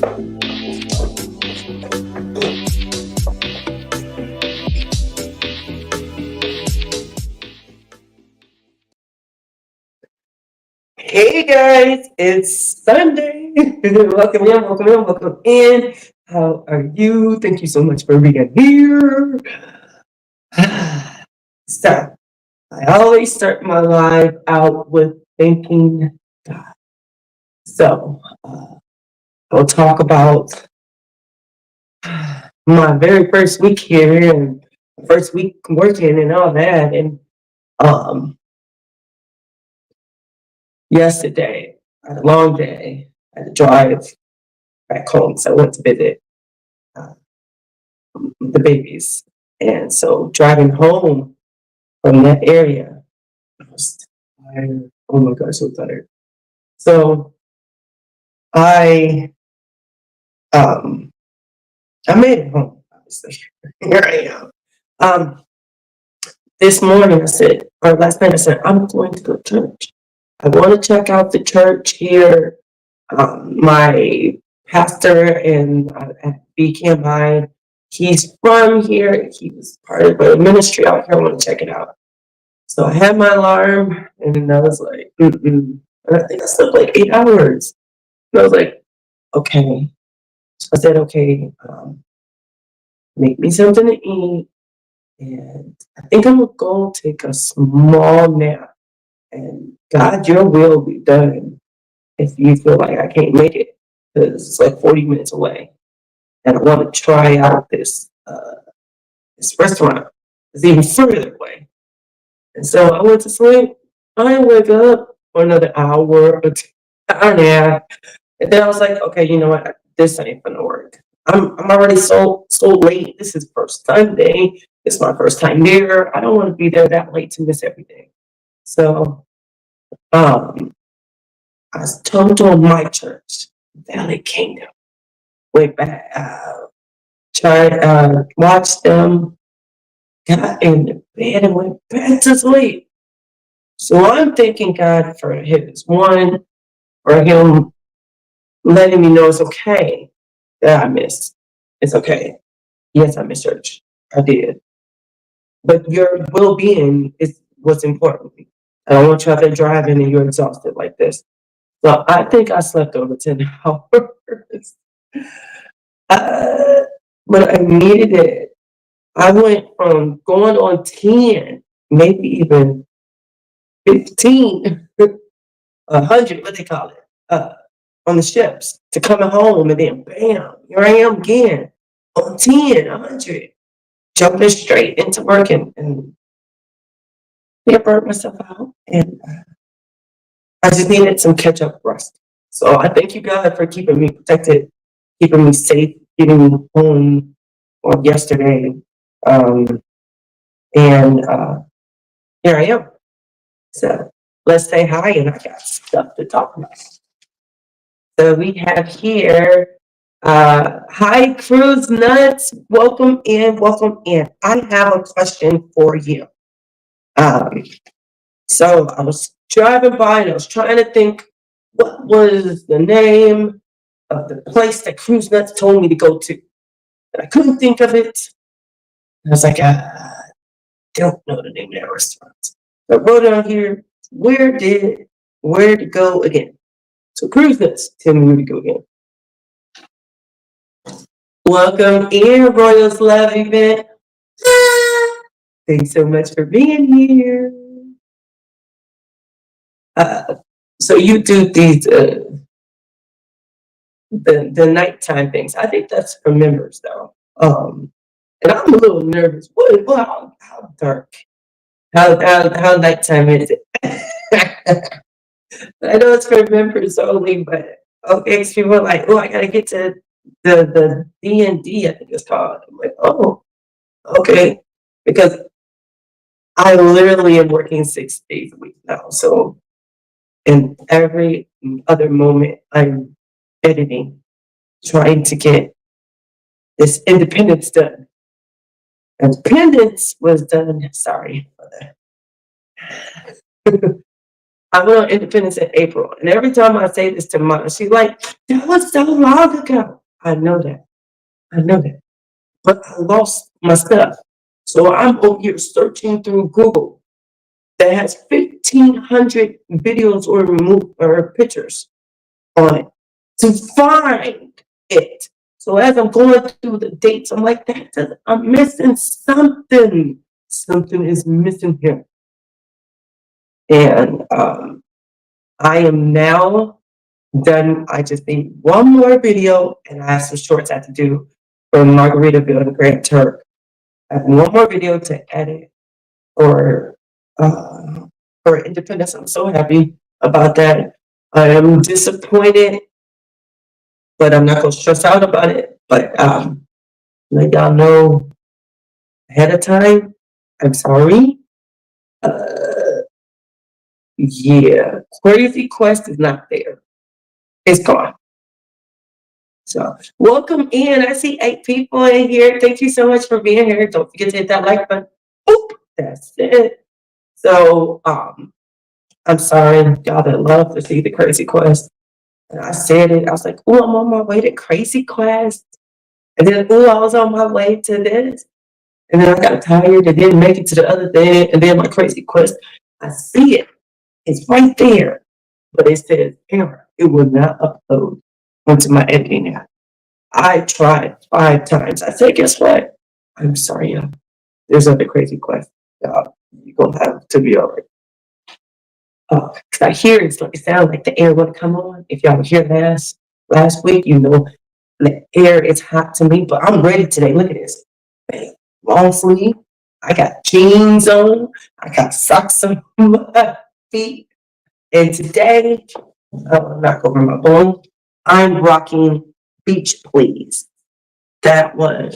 Hey guys, it's Sunday. Welcome in, welcome in, welcome in. How are you? Thank you so much for being here. So, I always start my live out with thanking God. So, I'll talk about my very first week here and first week working and all that. And um, yesterday, I had a long day. I had to drive back home, so I went to visit uh, the babies. And so driving home from that area, I was tired. Oh my God, so tired. So I um I made it home, obviously. Here I am. Um this morning I said, or last night I said, I'm going to go to church. I want to check out the church here. My pastor at BCAM High, he's from here. He was part of the ministry out here. I want to check it out. So I had my alarm, and I was like, mm-mm. And I think I slept like 8 hours. And I was like, okay. So I said, okay, make me something to eat. And I think I'm going to go take a small nap. And God, your will be done if you feel like I can't make it. Because it's like 40 minutes away. And I want to try out this restaurant. It's even further away. And so I went to sleep. I wake up for another hour or hour and a half. And then I was like, okay, you know what? This ain't gonna work. I'm already so late. This is first Sunday. It's my first time there. I don't want to be there that late to miss everything. So um I told on my church, Valley Kingdom. Went back, tried watched them, got in the bed and went back to sleep. So I'm thanking God for his one, for him letting me know it's okay that I missed. It's okay. Yes, I missed church. I did. But your well being is what's important. I don't want you out there driving and you're exhausted like this. So I think I slept over 10 hours. Uh, but I needed it. I went from going on 10, maybe even 15, 100, what they call it, on the ships to coming home, and then bam, here I am again on 10, 100, jumping straight into working, and I burnt myself out, and I just needed some catch up rest. So I thank you, God, for keeping me protected, keeping me safe, getting me home on yesterday, um, and here I am. So let's say hi, and I got stuff to talk about. So we have here, hi, Cruise Nuts. Welcome in, welcome in. I have a question for you. Um, so I was driving by and I was trying to think what was the name of the place that Cruise Nuts told me to go to. And I couldn't think of it. And I was like, I don't know the name of that restaurant. So I wrote down here, where to go again. So Cruise Nuts, tell me where to go again. Welcome in, Royals Love Event. Thanks so much for being here. So you do these the nighttime things. I think that's for members though. And I'm a little nervous. How dark? How nighttime is it? I know it's for members only, but okay, so people are like, oh, I gotta get to the D&D, I think it's called. I'm like, oh, okay, because I literally am working 6 days a week now. So in every other moment, I'm editing, trying to get this independence done. Independence was done. Sorry for that. I went on Independence in April, and every time I say this to Mom, she's like, "That was so long ago." I know that. I know that. But I lost my stuff. So I'm over here searching through Google that has 1,500 videos or pictures on it to find it. So as I'm going through the dates, I'm like, I'm missing something. Something is missing here. And I am now done. I just need one more video, and I have some shorts I have to do for Margaritaville and Grand Turk. I have one more video to edit for Independence. I'm so happy about that. I am disappointed, but I'm not gonna stress out about it. But let y'all know ahead of time. I'm sorry. Uh, yeah, Crazy Quest is not there. It's gone. So welcome in. I see 8 people in here. Thank you so much for being here. Don't forget to hit that like button. Oop, that's it. So I'm sorry, y'all that love to see the Crazy Quest. And I said it. I was like, "Oh, I'm on my way to Crazy Quest," and then, "Oh, I was on my way to this," and then I got tired and didn't make it to the other thing, and then my Crazy Quest. I see it. It's right there, but it says error. It will not upload onto my editing app. I tried 5 times. I said, "Guess what? I'm sorry, y'all. There's other Crazy Quest. You're gonna have to be all right." Because I hear it sounds like the air would come on. If y'all were here last week, you know the air is hot to me, but I'm ready today. Look at this. Hey, long sleeve. I got jeans on. I got socks on my feet. And today, I'm not over my bone. I'm rocking Beach Please. That was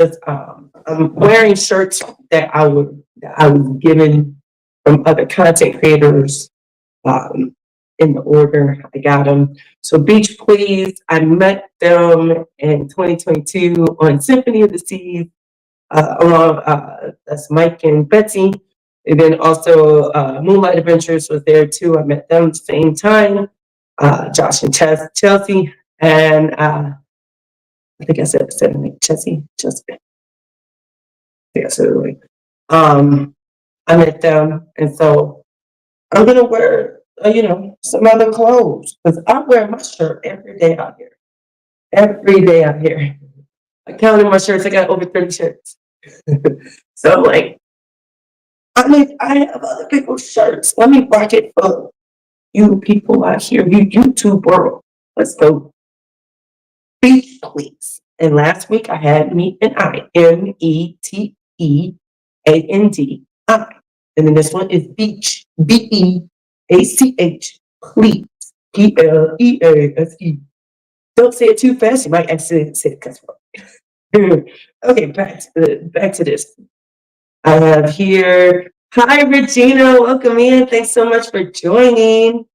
I'm wearing shirts that I was given from other content creators um, in the order I got them. So Beach Please, I met them in 2022 on Symphony of the Seas, along that's Mike and Betsy. And then also Moonlight Adventures was there too. I met them at the same time. Josh and Chelsea, and I think I said her name, Chelsea. I think I said it right. I met them, and so I'm gonna wear, some other clothes because I wear my shirt every day out here. Every day out here. I counted my shirts. I got over 30 shirts. So I'm like, I have other people's shirts. Let me rock it for you people out here, you YouTube world. Let's go. Beach Please. And last week I had Meet and I, METEANDI. And then this one is Beach, BEACH, please, PLEASE. Don't say it too fast, you might accidentally say it cuss word. Okay, back to this. I have here, hi Regina, welcome in. Thanks so much for joining.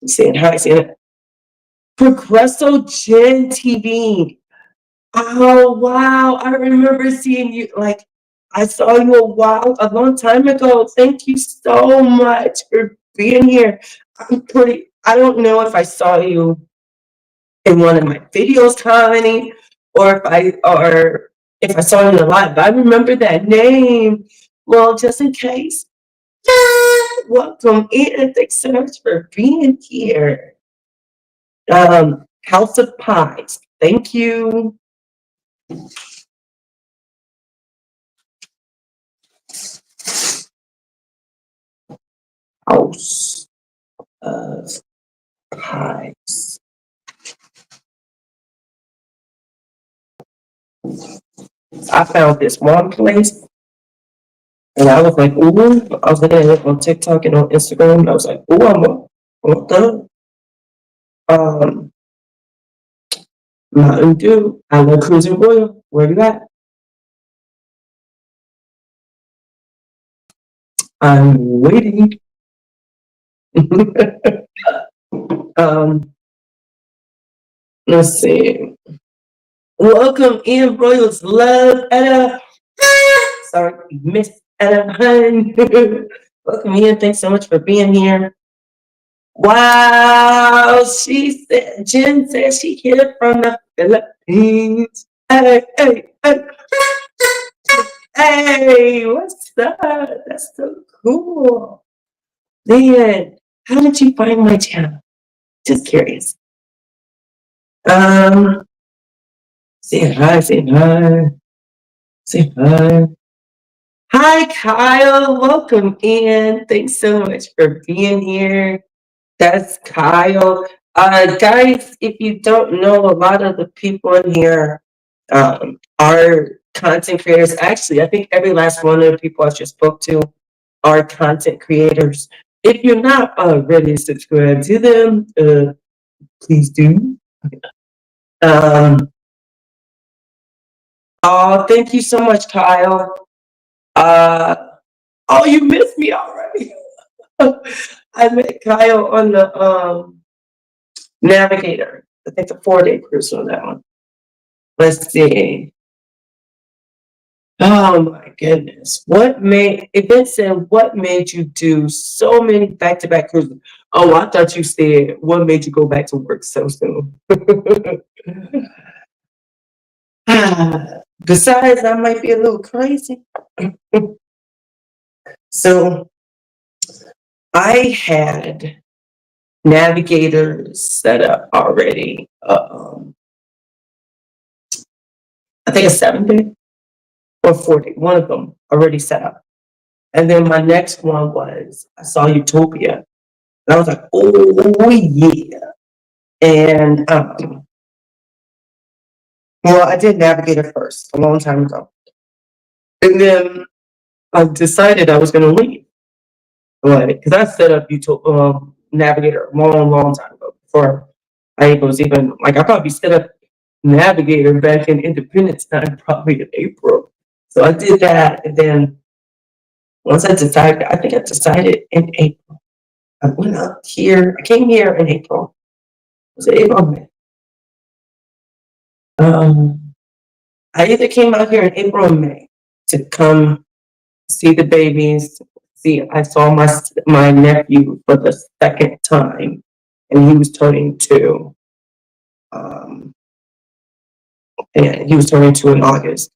Saying hi, saying Progresso Gen TV. Oh wow, I remember seeing you. Like I saw you a long time ago. Thank you so much for being here. I don't know if I saw you in one of my videos commenting, or if I saw you in a live, but I remember that name. Well, just in case. Welcome in. Thanks so much for being here. House of Pies. Thank you. House of Pies. I found this one place, and I was like, ooh, I was looking at it on TikTok and on Instagram, and I was like, ooh, want the Mountain Dew. I love Cruising Royal. Where you at? I'm waiting. um, let's see. Welcome in, Royals. Love Etta. Sorry, Miss Etta. Welcome in. Thanks so much for being here. Wow, she said, Jen said she hit it from the Philippines. Hey, hey, hey, hey, what's that? That's so cool. Man, how did you find my channel? Just curious. Um, say hi, say hi, say hi. Hi, Kyle. Welcome in. Thanks so much for being here. That's Kyle. Guys, if you don't know, a lot of the people in here are content creators. Actually, I think every last one of the people I just spoke to are content creators. If you're not already subscribed to them, please do. Um, oh, thank you so much, Kyle. Uh, oh, you missed me already. I met Kyle on the Navigator. I think a 4-day cruise on that one. Let's see. Oh my goodness. It said, what made you do so many back to back cruises? Oh, I thought you said, what made you go back to work so soon? Besides, I might be a little crazy. So I had navigators set up already. I think a 7-day or 4-day, one of them already set up. And then my next one was I saw Utopia. And I was like, oh yeah. And well, I did Navigator first a long time ago. And then I decided I was gonna leave. Like, because I set up Navigator a long, long time ago before I was even like I probably set up Navigator back in Independence time, probably in April. So I did that, and then once I think I decided in April. I went up here. I came here in April. Was it April or May? I either came out here in April or May to come see the babies. See, I saw my nephew for the second time, and he was turning 2. Um, and he was turning 2 in August.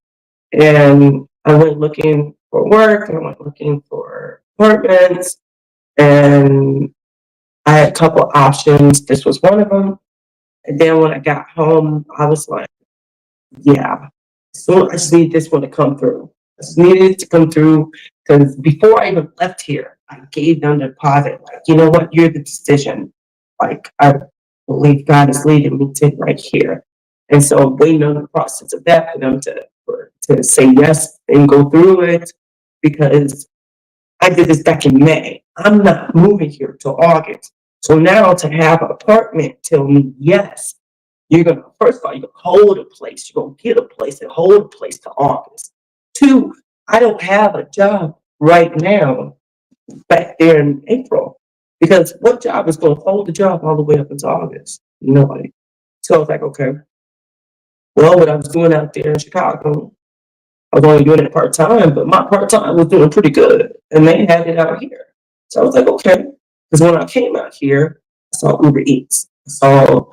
And I went looking for work. I went looking for apartments, and I had a couple options. This was one of them. And then when I got home, I was like, yeah, so I just need this one to come through. I just needed it to come through because before I even left here, I gave them the deposit. Like, you know what? You're the decision. Like, I believe God is leading me to right here. And so waiting on the process of that for them to say yes and go through it because I did this back in May. I'm not moving here till August. So now to have an apartment tell me yes, you're gonna first of all, you're gonna hold a place, you're gonna get a place and hold a place to August. 2, I don't have a job right now back there in April. Because what job is gonna hold the job all the way up until August? Nobody. So I was like, okay, well, what I was doing out there in Chicago, I was only doing it part time, but my part time was doing pretty good, and they had it out here. So I was like, okay. Because when I came out here, I saw Uber Eats, I saw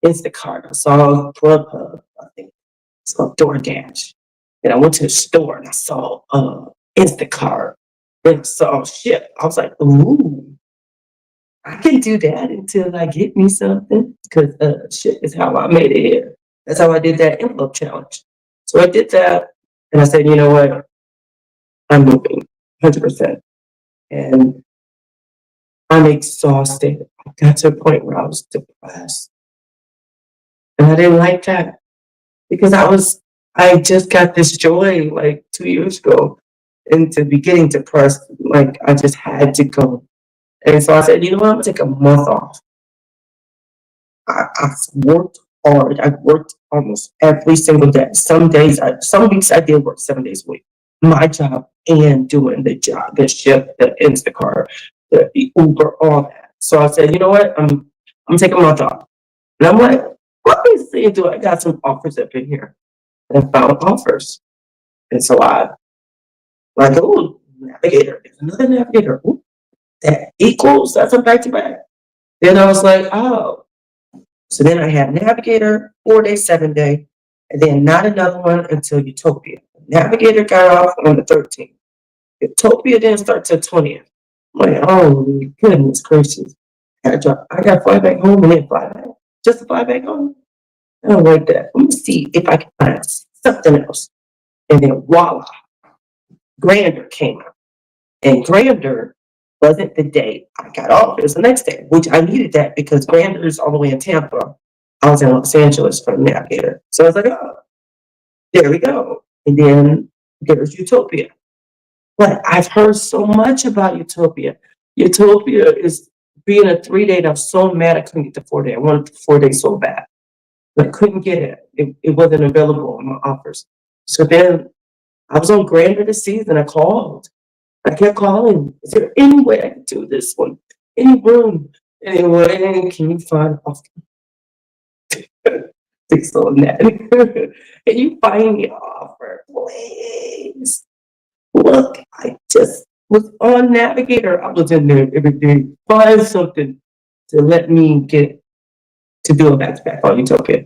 Instacart, I saw Grubhub, I think, I saw DoorDash. Then I went to the store and I saw Instacart. Then I saw Ship. I was like, ooh, I can do that until I get me something. Because Ship is how I made it here. That's how I did that envelope challenge. So I did that, and I said, you know what? I'm moving 100%. And I'm exhausted. I got to a point where I was depressed. And I didn't like that because I just got this joy like 2 years ago. And to be getting depressed, like I just had to go. And so I said, you know what? I'm going to take a month off. I've worked hard. I've worked almost every single day. Some weeks I did work 7 days a week. My job and doing the job, the shift, the Instacart, the Uber, all that. So I said, you know what? I'm taking a month off. And I'm like, let me see, do I got some offers up in here? And I found offers. And so I like, oh, navigator, there's another navigator. Ooh, that equals, that's a back to back. Then I was like, oh. So then I had Navigator, 4 day, 7 day, and then not another one until Utopia. Navigator got off on the 13th. Utopia didn't start till 20th. I'm like, oh goodness gracious. I got to fly back home and then fly back. Just to fly back home. I don't like that. Let me see if I can find something else. And then voila, Grander came out. And Grander wasn't the day I got off. It was the next day, which I needed that because Grander is all the way in Tampa. I was in Los Angeles for Navigator. So I was like, oh, there we go. And then there's Utopia. But I've heard so much about Utopia. Utopia is being a 3 day. I'm so mad I couldn't get the 4 day. I wanted the 4 day so bad, but I couldn't get it. It wasn't available on my offers. So then I was on Grander this season. I called. I kept calling. Is there any way I can do this one? Any room? Anyway, can you find off? Fix on that. Can you find me an offer, please? Look, I just was on Navigator. I was in there every day. Find something to let me get to do a back to back on Utopia.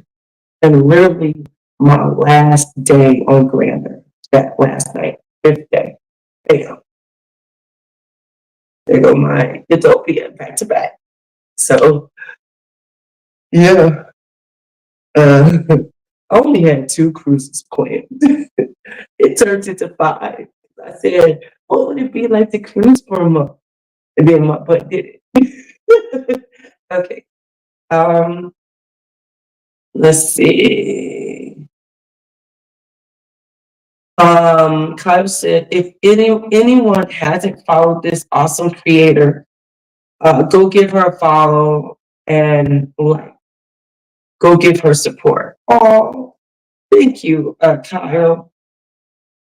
And literally my last day on Grander, that last night, 5th day, there you go. There go my Utopia back to back. So yeah, I only had 2 cruises planned. It turned into 5. I said, what would it be like to cruise for a month? And then my butt did it. Okay. Um, let's see. Kyle said, if anyone hasn't followed this awesome creator, go give her a follow and like, go give her support. Oh, thank you, Kyle.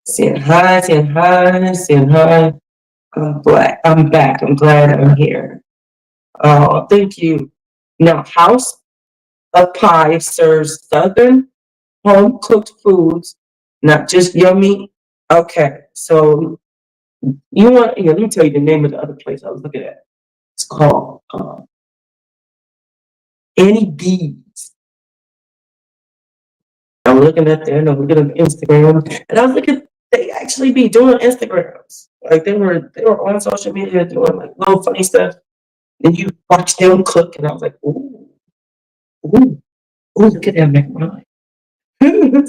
Saying hi, saying hi, saying hi. I'm back. I'm glad I'm here. Oh, thank you. Now, House of Pie serves Southern home cooked foods, not just yummy. Okay, so you want? Yeah, let me tell you the name of the other place I was looking at. It's called Annie B's. I'm looking at there and I'm looking at Instagram, and I was looking. They actually be doing Instagrams. Like they were on social media doing like little funny stuff. And you watch them cook, and I was like, ooh, ooh, ooh, look at that McRae.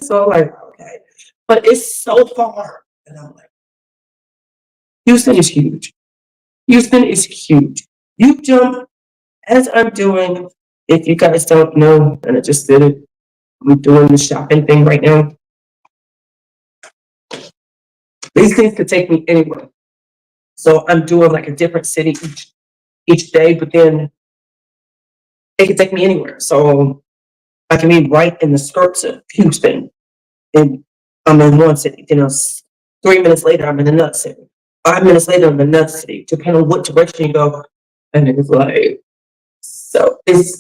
So like, okay, but it's so far, and I'm like, Houston is huge. Houston is huge. You jump as I'm doing. If you guys don't know, and I just did it, I'm doing the shopping thing right now. These things could take me anywhere. So I'm doing like a different city each day, but then it could take me anywhere. So I can be right in the skirts of Houston, and I'm in one city. 3 minutes later, I'm in another city. 5 minutes later, I'm in another city. Depending on what direction you go, and it's like so. It's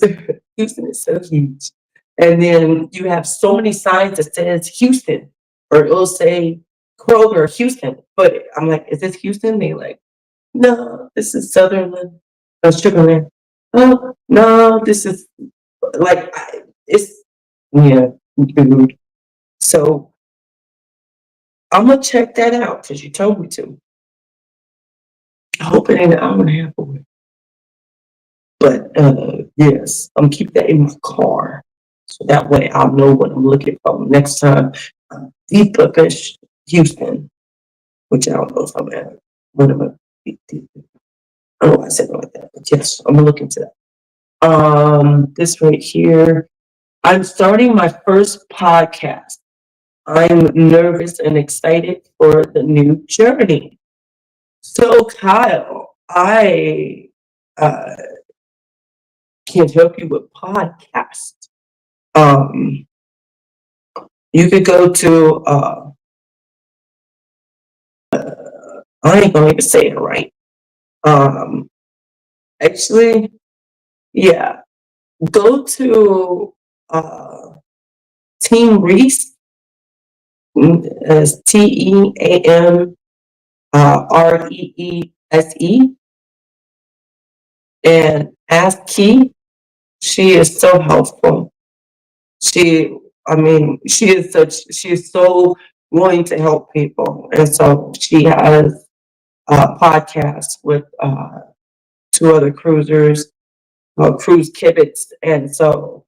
Houston is so huge, and then you have so many signs that says Houston, or it'll say Kroger, Houston. But I'm like, is this Houston? They like, no, this is Sutherland, Sugarland. Oh no, this is like it's yeah, dude. So I'm gonna check that out because you told me to. I hope it ain't an hour and a half away. But yes, I'm gonna keep that in my car. So that way I'll know what I'm looking for next time. Deep Fish, Houston, which I don't know if I'm at. What am I? I don't know why I said it like that, but yes, I'm gonna look into that. This right here. I'm starting my first podcast. I'm nervous and excited for the new journey. So, Kyle, I uh, can help you with podcast. Um, you could go to I ain't gonna even say it right. Um, actually, yeah, go to Team Reese as TEAM REESE and Ask Key. She is so helpful. She, I mean, she is so willing to help people. And so she has a podcast with two other cruisers, cruise kibitz. And so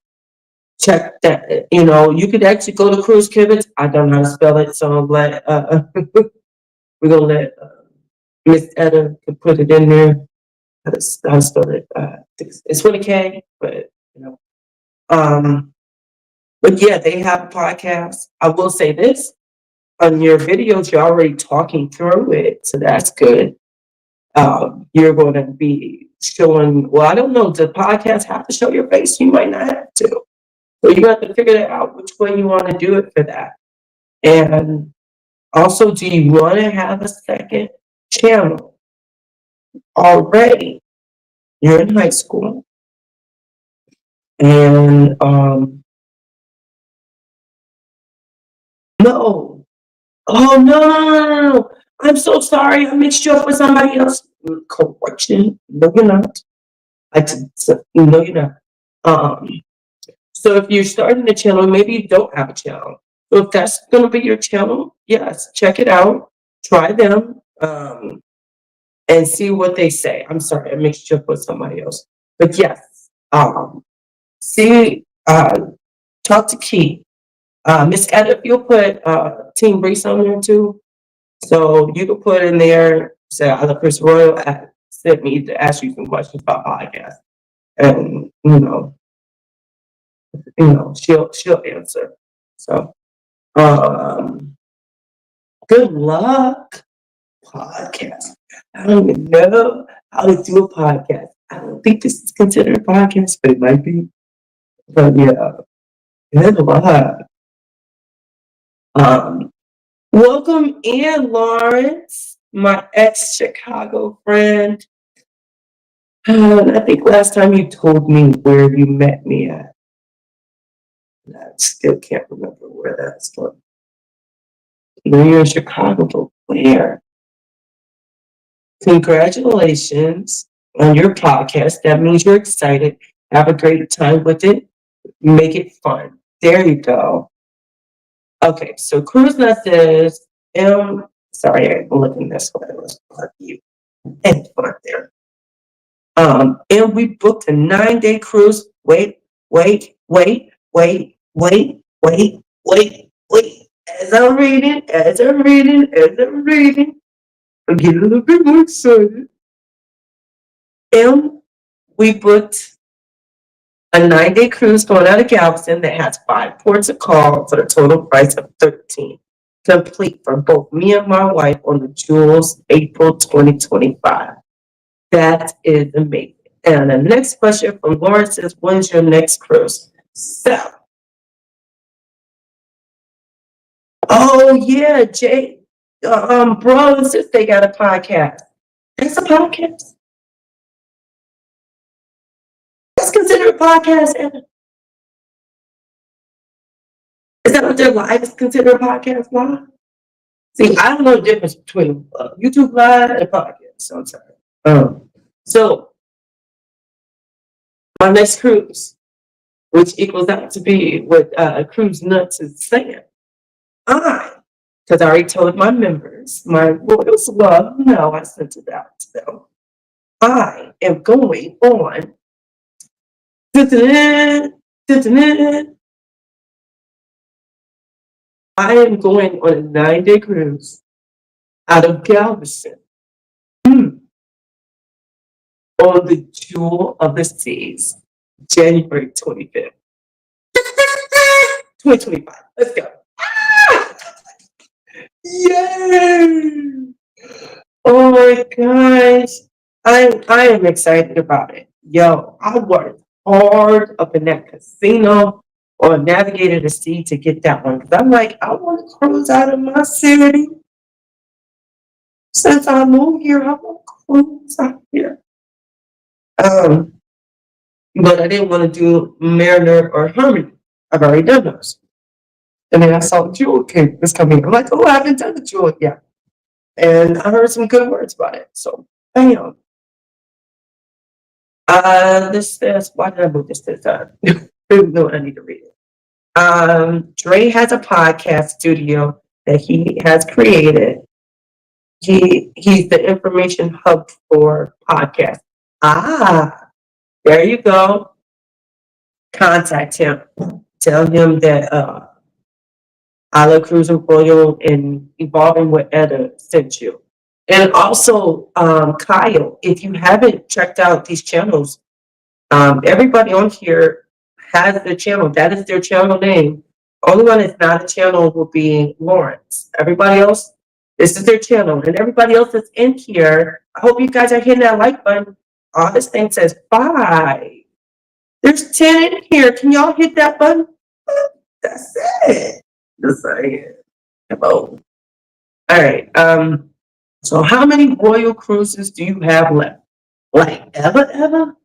check that, you could actually go to cruise kibitz. I don't know how to spell it. So we're going to let Miss Etta could put it in there. How to spell it. It's with a K, but, you know. But yeah, they have a podcast. I will say this, on your videos, you're already talking through it, so that's good. You're going to be showing, well, I don't know, does the podcast have to show your face? You might not have to. So you have to figure that out which way you want to do it for that. And also, do you want to have a second channel already? You're in high school. And no. Oh, no. I'm so sorry. I mixed you up with somebody else. Correction. No, you're not. No, you're not. So if you're starting a channel, maybe you don't have a channel. So if that's going to be your channel, yes, check it out. Try them and see what they say. I'm sorry. I mixed you up with somebody else. But yes, see, talk to Key. Miss Ed, if you'll put Team Brees on there too. So you can put in there, say, I love Chris Royal, sent me to ask you some questions about podcasts. And, she'll answer. So, good luck. Podcast. I don't even know how to do a podcast. I don't think this is considered a podcast, but it might be. But yeah, good luck. Welcome in, Lawrence, my ex-Chicago friend. I think last time you told me where you met me at. I still can't remember where that's from. You're in Chicago, but where? Congratulations on your podcast. That means you're excited. Have a great time with it. Make it fun. There you go. Okay, so Cruise Nut says, sorry, I'm looking this way. Let's plug you. And fun there. And we booked a 9-day cruise. Wait. As I'm reading, I'm getting a little bit more excited. And we booked a 9-day cruise going out of Galveston that has 5 ports of call for a total price of $13, complete for both me and my wife on the Jules April 2025. That is amazing. And the next question from Lawrence is, when's your next cruise? So, oh yeah, Jay, bro and sis, they got a podcast. That's a podcast. That's considered a podcast. Is that what their live is considered a podcast live? See, I don't know the difference between YouTube live and podcast. So I'm sorry. So my next cruise, which equals out to be what Cruise Nuts is saying. Because I already told my members, my royals love, no, I sent it out to them. I am going on. I am going on a 9-day cruise out of Galveston on the Jewel of the Seas, January 25th. 2025. Let's go. Yay! Oh my gosh. I am excited about it. Yo, I worked hard up in that casino or Navigator to Sea to get that one. Because I'm like, I want to cruise out of my city. Since I moved here, I want to cruise out here. But I didn't want to do Mariner or Harmony. I've already done those. And then I saw Jewel was coming. I'm like, oh, I haven't done the Jewel yet. And I heard some good words about it. So, bam. This says, why did I move this to the side? No, I need to read it. Dre has a podcast studio that he has created. He's the information hub for podcasts. Ah, there you go. Contact him. Tell him that I Love Cruising Royal and Evolving with Etta sent you. And also, Kyle, if you haven't checked out these channels, everybody on here has their channel. That is their channel name. Only one that's not a channel will be Lawrence. Everybody else, this is their channel. And everybody else that's in here, I hope you guys are hitting that like button. All this thing says 5. There's 10 in here. Can y'all hit that button? That's it. Just saying. Hello. All right. So how many royal cruises do you have left? Like ever?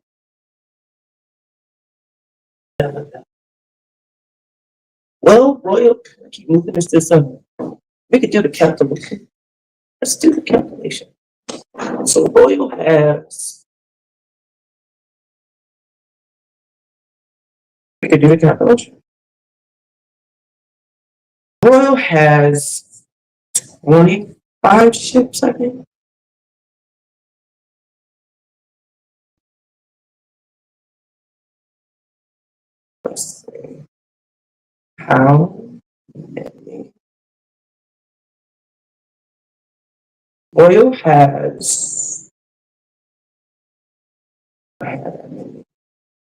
Well, royal, I keep moving this to some. We could do the calculation. Let's do the calculation. So royal has. We could do the calculation. Royal has 25 ships, I think. Let's see. How many? Royal has.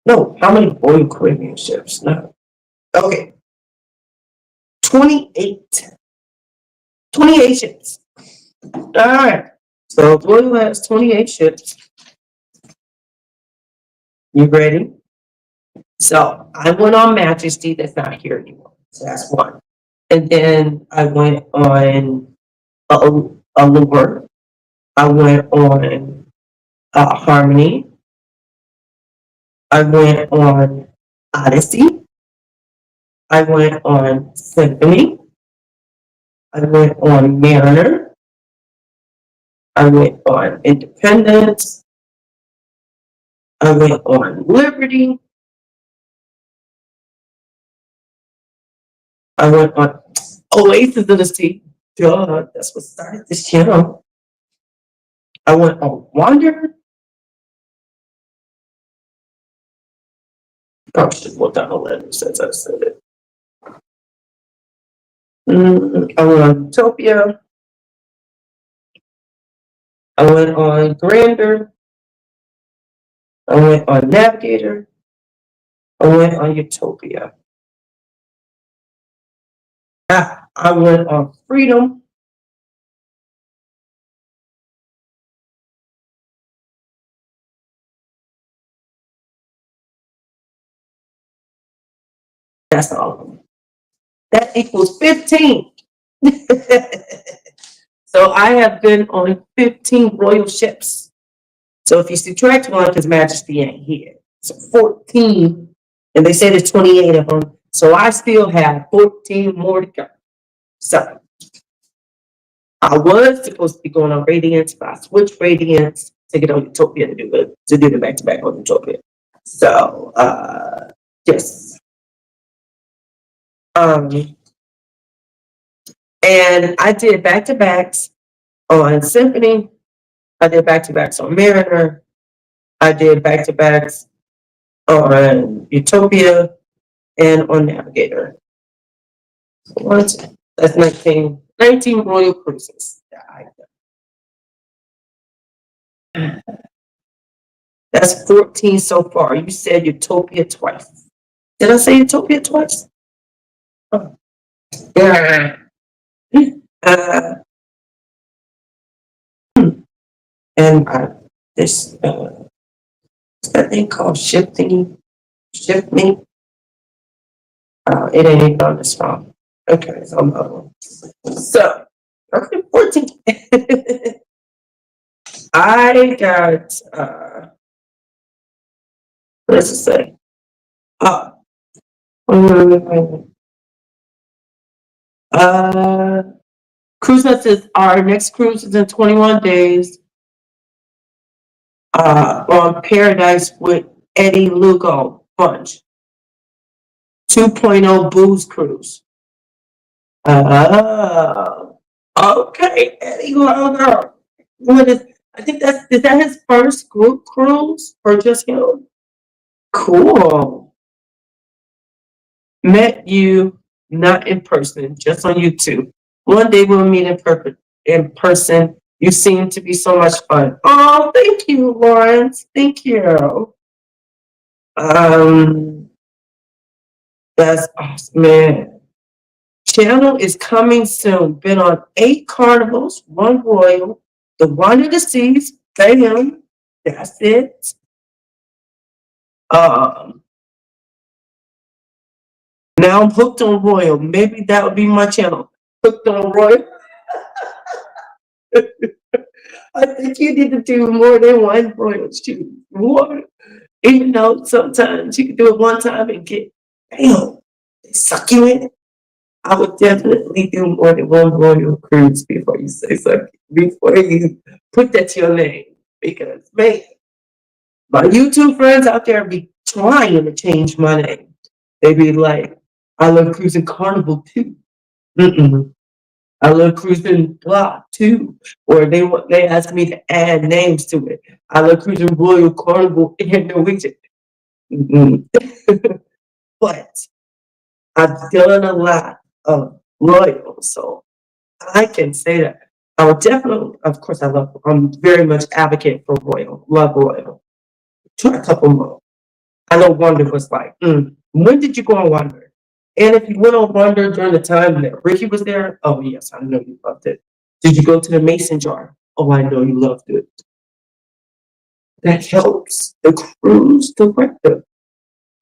No, how many Royal Caribbean ships? No. Okay. 28. 28 ships. All right. So Royal has 28 ships. You ready? So I went on Majesty, that's not here anymore. So that's one. And then I went on Allure. I went on Harmony. I went on Odyssey. I went on Symphony. I went on Mariner. I went on Independence. I went on Liberty. I went on Oasis of the Sea. Duh, that's what started this channel. I went on Wander. Probably should have looked down the letter since I said it. I went on Utopia. I went on Grander. I went on Navigator. I went on Utopia. I went on Freedom. That's all of them. That equals 15. So I have been on 15 royal ships. So if you subtract one, because Majesty ain't here, so 14, and they say there's 28 of them. So I still have 14 more to go. So I was supposed to be going on Radiance, but I switched Radiance to get on Utopia to do the back to back on Utopia. So yes. And I did back to backs on Symphony. I did back to backs on Mariner. I did back to backs on Utopia and on Navigator. What? That's 19 royal cruises. That's 14 so far. You said Utopia twice. Did I say Utopia twice? Oh. Yeah. Uh, and this what's that thing called Ship thingy? Ship me? It ain't even on this phone. Okay, so I'm on. So, okay, 14. I got what does it say? Uh, uh cruise nuts is our next cruise is in 21 days. on Paradise with Eddie Lugo Punch 2.0 Booze Cruise. Uh, okay, Eddie Lugo. What is? I think is that his first group cruise or just him? Cool. Met you not in person, just on YouTube. One day we'll meet in person. You seem to be so much fun. Oh, thank you, Lawrence. Thank you. Um, that's awesome, man. Channel is coming soon. Been on 8 carnivals, 1 royal, the one of the seas. Bam. That's it. Um, Now I'm hooked on royal. Maybe that would be my channel. Hooked on royal. I think you need to do more than 1 royal shoot. More. Even though sometimes you can do it one time and get, damn, they suck you in. I would definitely do more than 1 royal cruise before you say something, before you put that to your name. Because, man, my YouTube friends out there be trying to change my name. They be like, I love cruising carnival too. Mm-mm. I love cruising block too. Or they ask me to add names to it. I love cruising Royal Carnival in Norwegian. Mm-mm. But I've done a lot of Royal, so I can say that. I would definitely, of course, I'm very much advocate for Royal. Love Royal. Try a couple more. I know Wonder was like, when did you go on Wonder? And if you went on Wonder during the time that Ricky was there, oh yes, I know you loved it. Did you go to the Mason jar? Oh, I know you loved it. That helps the cruise director.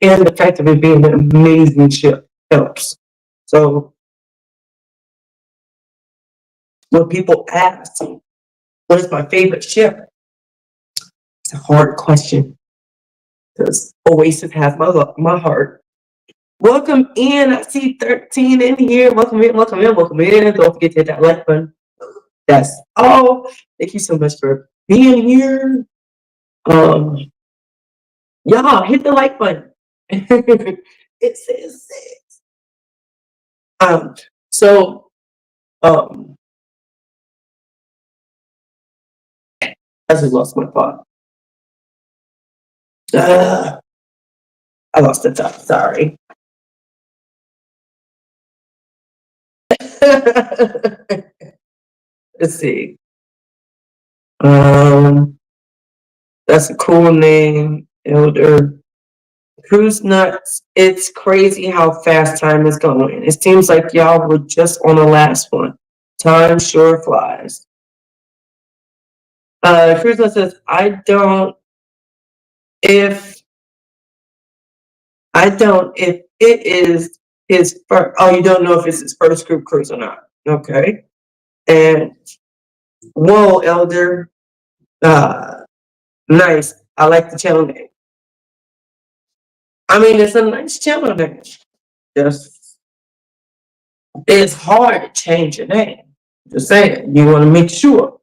And the fact of it being an amazing ship helps. So when people ask, what is my favorite ship? It's a hard question because Oasis has my heart. Welcome in. I see 13 in here. Welcome in, welcome in, welcome in. Don't forget to hit that like button. That's all. Thank you so much for being here. Um, y'all hit the like button. It says six. Um, so um I just lost my thought. Uh, I lost the thought, sorry. Let's see. Um, that's a cool name, Elder. Cruise nuts. It's crazy how fast time is going. It seems like y'all were just on the last one. Time sure flies. Cruise nuts says, if if it is his first, oh, you don't know if it's his first group cruise or not. Okay. And whoa, Elder. Uh, nice. I like the channel name. I mean, it's a nice channel name. Just, it's hard to change your name. Just saying, you want to make sure,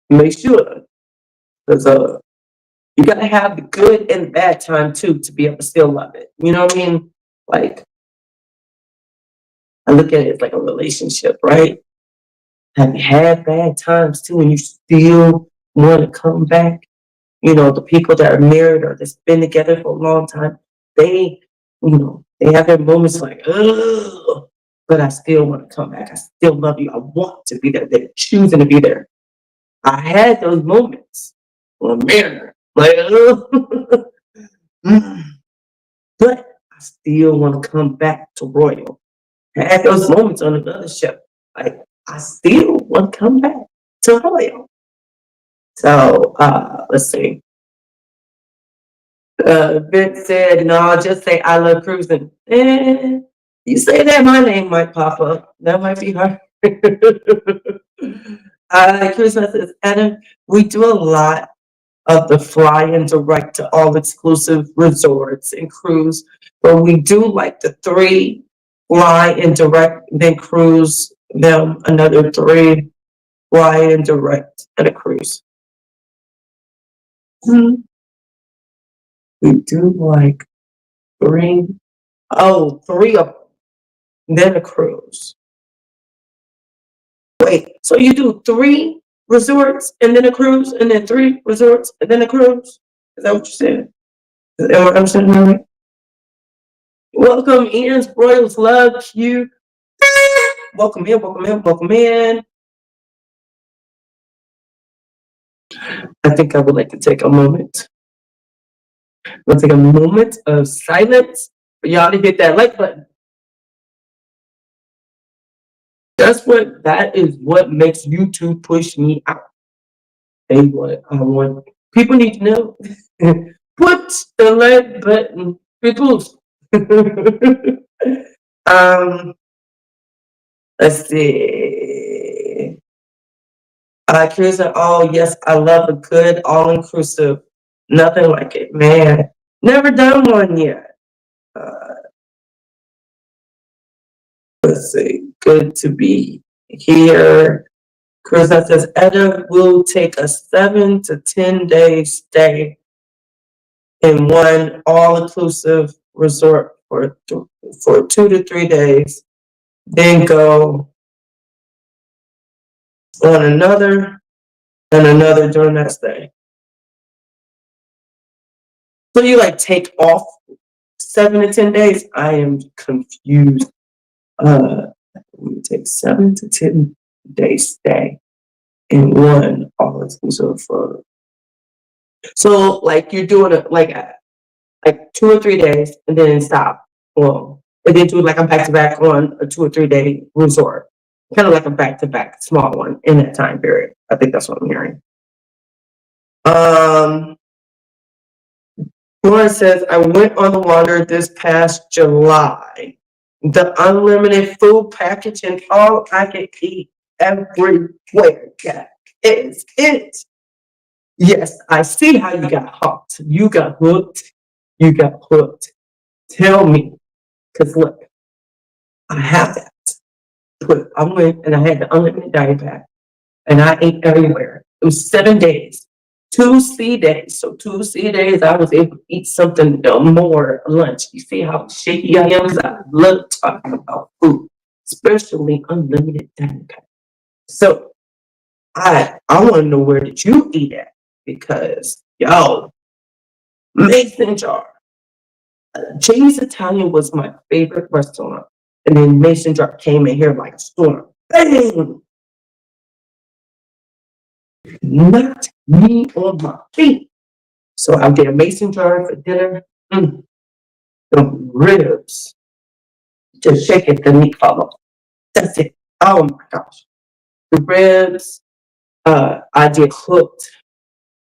because you gotta have the good and bad time too to be able to still love it. You know what I mean? Like I look at it as like a relationship, right? Have you had bad times too, and you still want to come back? You know, the people that are married or that's been together for a long time, they, they have their moments like, ugh, but I still want to come back. I still love you. I want to be there. They're choosing to be there. I had those moments on Mariner, like, but I still want to come back to Royal. I had those moments on another ship, like I still want to come back to Royal. So let's see. Vince said, "No, just say I love cruising." You say that, my name might pop up. That might be hard. Christmas says, Adam, we do a lot of the fly and direct to all exclusive resorts and cruise, but we do like the 3 fly and direct, then cruise them another 3 fly and direct and a cruise. We do like three. Oh, three of them. Then a cruise. Wait, so you do three resorts and then a cruise, and then three resorts and then a cruise? Is that what you said? Am I understanding that right? Welcome in, Royals love you. Welcome in, welcome in, welcome in. I think I would like to take a moment. We'll take a moment of silence for y'all to hit that like button. That is what makes YouTube push me out. And what I want people need to know. Put the like button, people. Let's see. Curious, oh yes, I love a good all-inclusive. Nothing like it, man. Never done one yet. Let's see. Good to be here. Chris says Edda will take a 7 to 10 day stay in one all-inclusive resort for 2 to 3 days, then go on another and another during that stay. So you like take off 7 to 10 days? I am confused. We take 7 to 10 days stay in one all-inclusive. So like you're doing it like 2 or 3 days and then stop. Well, and then do like a back-to-back on a 2 or 3 day resort. Kind of like a back-to-back small one in that time period. I think that's what I'm hearing. Lauren says, I went on the water this past July. The unlimited food package and all I could eat everywhere. That is it. Yes, I see how you got hooked. You got hooked. You got hooked. Tell me. Because look, I have that. But I went and I had the unlimited diet pack. And I ate everywhere. It was 7 days. 2 C days. So 2 C days, I was able to eat something more lunch. You see how shaky I am? I love talking about food, especially unlimited diet pack. So I want to know where did you eat at? Because Mason Jar. James Italian was my favorite restaurant. And then Mason Jar came in here like a storm. Bang! Knocked me on my feet. So I did a mason jar for dinner. The ribs. Just shake it, the meat fall off. That's it. Oh my gosh. The ribs. I did cooked.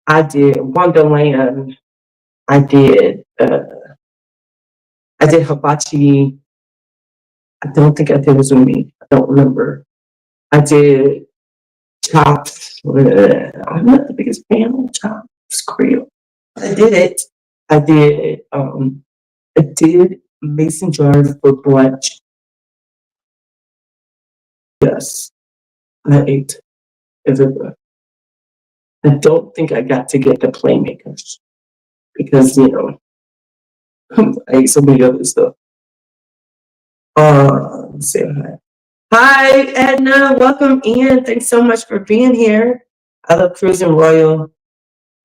I did Wonderland. I did hibachi. I don't think I did uzumi. I don't remember. I did chops. I'm not the biggest fan of chops. Creole. I did it. I did mason jars for brunch. Yes, I ate everywhere. I don't think I got to get the playmakers because I ate so many other stuff. Say hi. Hi, Edna. Welcome in. Thanks so much for being here. I love Cruising Royal.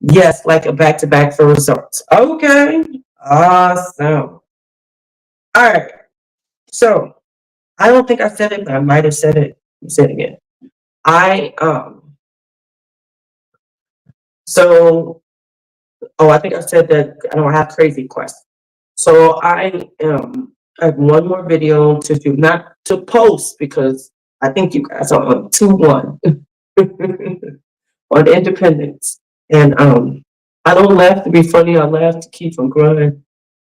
Yes, like a back-to-back for results. Okay. Awesome. All right. So I don't think I said it, but I might have said it. Say it again. I think I said that I don't have crazy quests. So I have one more video to do, not to post because I think you guys are on 2-1 on Independence. And I don't laugh to be funny, I laugh to keep from crying.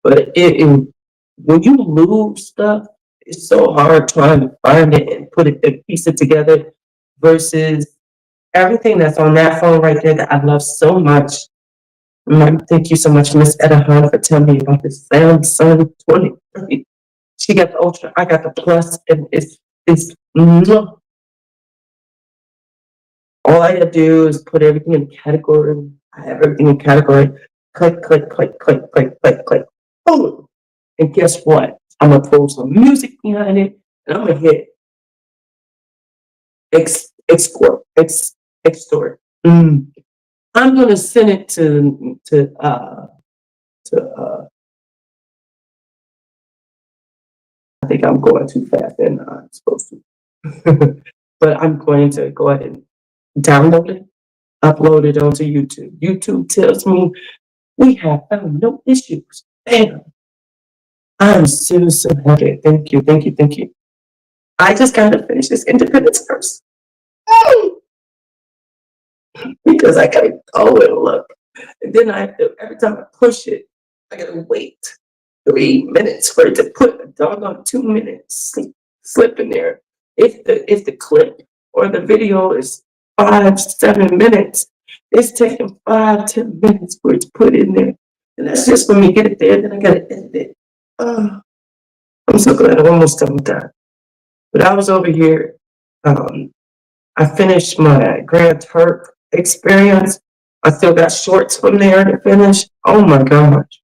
But when you lose stuff, it's so hard trying to find it and put it and piece it together versus everything that's on that phone right there that I love so much. Thank you so much, Miss Etta Hunt, for telling me about this Samsung 23. She got the Ultra, I got the Plus, and it's all I gotta do is put everything in the category. I have everything in category. Click, click, click, click, click, click, click. Boom. And guess what? I'm gonna throw some music behind it, and I'm gonna hit extort. I'm gonna send it to I think I'm going too fast and I'm supposed to. But I'm going to go ahead and download it, upload it onto YouTube. YouTube tells me we have found no issues. Bam. I'm so happy. Thank you, thank you, thank you. I just gotta finish this independence first. Because I gotta go and look. And then I have to, every time I push it, I gotta wait 3 minutes for it to put a doggone 2 minutes slip in there. If the clip or the video is 5, 7 minutes, it's taking 5, 10 minutes for it to put in there. And that's just for me to get it there, then I gotta edit it. Oh, I'm so glad I'm almost done with that. But I was over here, I finished my Grand Turk experience. I still got shorts from there to finish. Oh my gosh.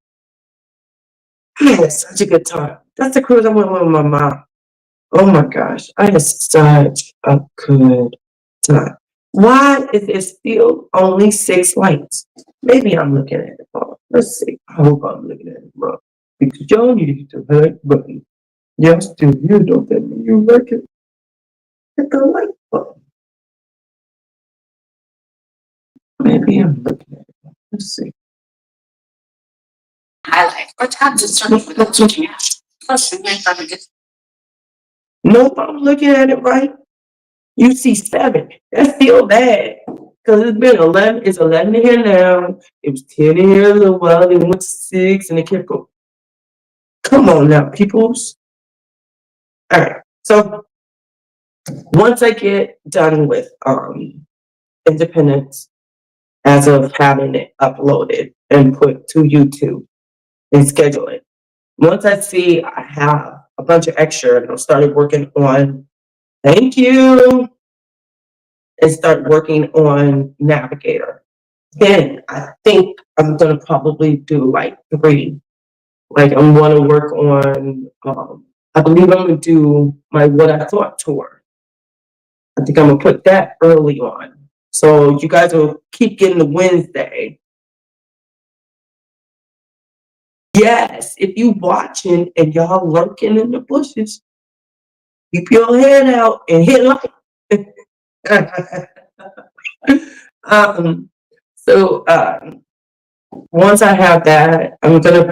I had such a good time. That's the cruise I went with my mom. Oh my gosh. I had such a good time. Why is there still only 6 lights? Maybe I'm looking at it wrong. Let's see. I hope I'm looking at it wrong. Because y'all need to hit the red button. Y'all still here, don't that mean you like it? Hit the like button. Maybe I'm looking at it wrong. Let's see. Highlight or tab to search for what's looking at. Plus, you may probably get. Nope, I'm looking at it right. You see 7. That's still bad. Because it's been 11. It's 11 in here now. It was 10 in here a little while. Then it went to 6 and it kept going. Come on now, peoples. All right. So once I get done with Independence, as of having it uploaded and put to YouTube and schedule it. Once I see I have a bunch of extra and I started working on, thank you, and start working on Navigator. Then I think I'm gonna probably do like 3. Like I'm gonna work on, I believe I'm gonna do my What I Thought tour. I think I'm gonna put that early on. So you guys will keep getting the Wednesday. Yes, if you watching and y'all lurking in the bushes, keep your head out and hit like. um, so once I have that, I'm gonna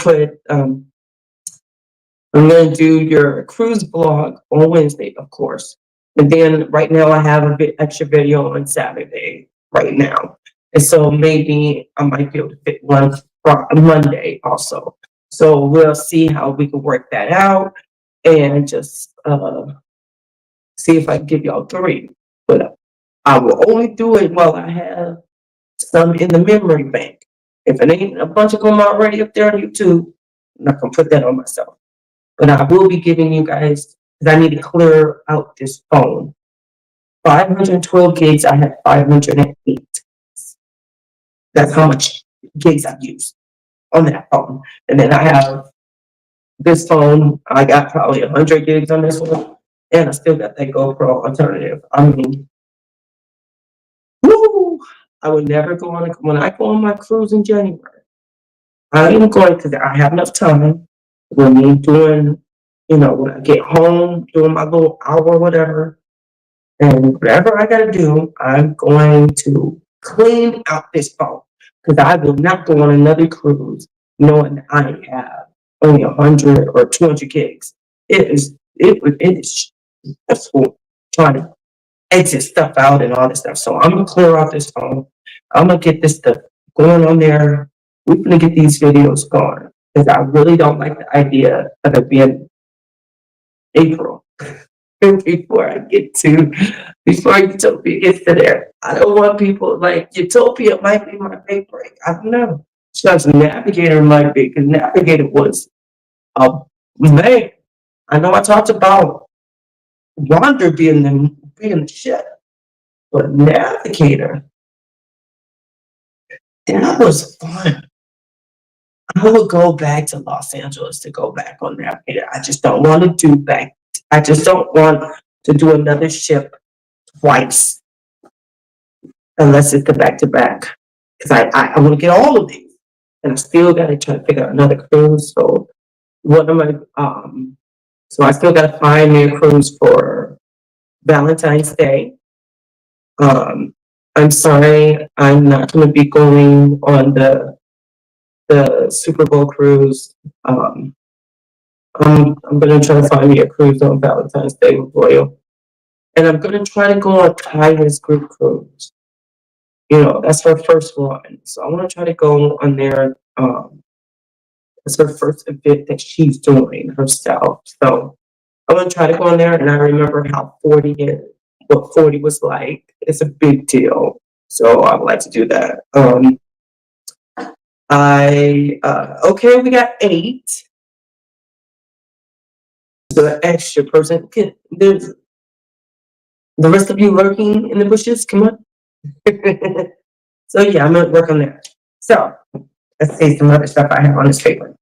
I'm gonna do your cruise vlog on Wednesday, of course. And then right now I have a bit extra video on Saturday right now. And so maybe I might be able to fit one for Monday also. So we'll see how we can work that out and just see if I can give y'all 3. But I will only do it while I have some in the memory bank. If it ain't a bunch of them already up there on YouTube, I'm not gonna put that on myself. But I will be giving you guys, because I need to clear out this phone. 512 gigs, I have 508. That's how much gigs I've used on that phone. And then I have this phone, I got probably 100 gigs on this one. And I still got that GoPro alternative. I mean, woo! I would never go on, when I go on my cruise in January, I am going, because I have enough time when me doing, when I get home, doing my little hour or whatever, and whatever I gotta do, I'm going to clean out this phone. Because I will not go on another cruise knowing I have only 100 or 200 gigs. It is stressful trying to exit stuff out and all this stuff. So I'm gonna clear out this phone. I'm gonna get this stuff going on there. We're gonna get these videos going. Because I really don't like the idea of it being April before Utopia gets to there. I don't want people like Utopia might be my big break. I don't know. Just Navigator might be, because Navigator was a man. I know I talked about Wander being the shit, but Navigator, That was fun. I would go back to Los Angeles to go back on that. I just don't want to do back. I just don't want to do another ship twice unless it's the back to back. Because I want to get all of these. And I still got to try to figure out another cruise. So what am I, so I still got to find me a cruise for Valentine's Day. Um, I'm sorry, I'm not going to be going on the Super Bowl cruise. Um, I'm going to try to find me a cruise on Valentine's Day with Royal. And I'm going to try to go on Tyler's group cruise. You know, that's her first one. So I want to try to go on there. It's her first event that she's doing herself. So I want to try to go on there. And I remember how 40 is, what 40 was like. It's a big deal. So I would like to do that. Okay, we got 8. The extra person. There's the rest of you lurking in the bushes. Come on. So yeah, I'm gonna work on that. So let's see some other stuff I have on this paper.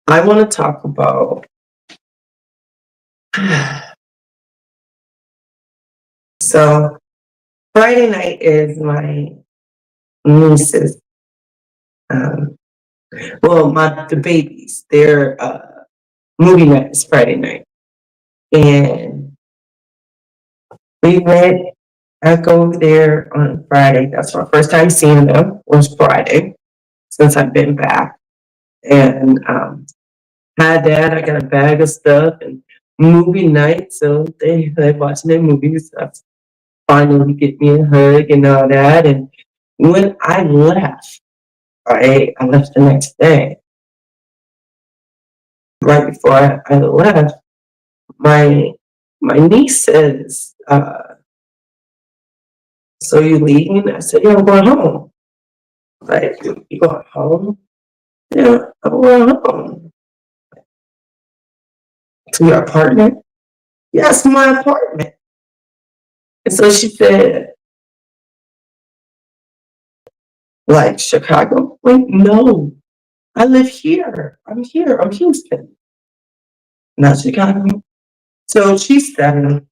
I want to talk about. So Friday night is my niece's. Um, well, the babies. Their movie night is Friday night, and we went. I go there on Friday. That's my first time seeing them. Was Friday since I've been back, and hi, Dad. I got a bag of stuff and movie night. So they watching their movies. I finally get me a hug and all that. And when I left, I left the next day. Right before I left, my my niece says, "So you leaving?" I said, "Yeah, I'm going home." Like, you going home? Yeah, I'm going home. To your apartment? Yes, my apartment. And so she said, like Chicago? Like, no, I live here. I'm here. I'm Houston, not Chicago. So she's 7,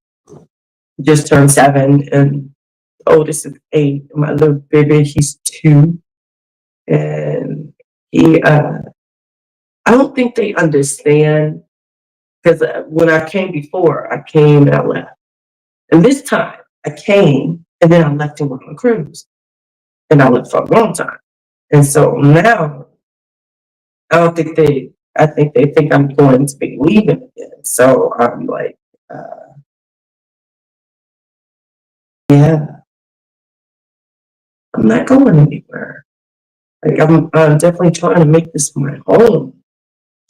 just turned 7, and the oldest is 8. My little baby, he's 2, and he. I don't think they understand because when I came before, I came and I left, and this time I came and then I left and went on a cruise, and I left for a long time, and so now I don't think they. I think they think I'm going to be leaving again. So I'm like, yeah, I'm not going anywhere. Like I'm definitely trying to make this my home.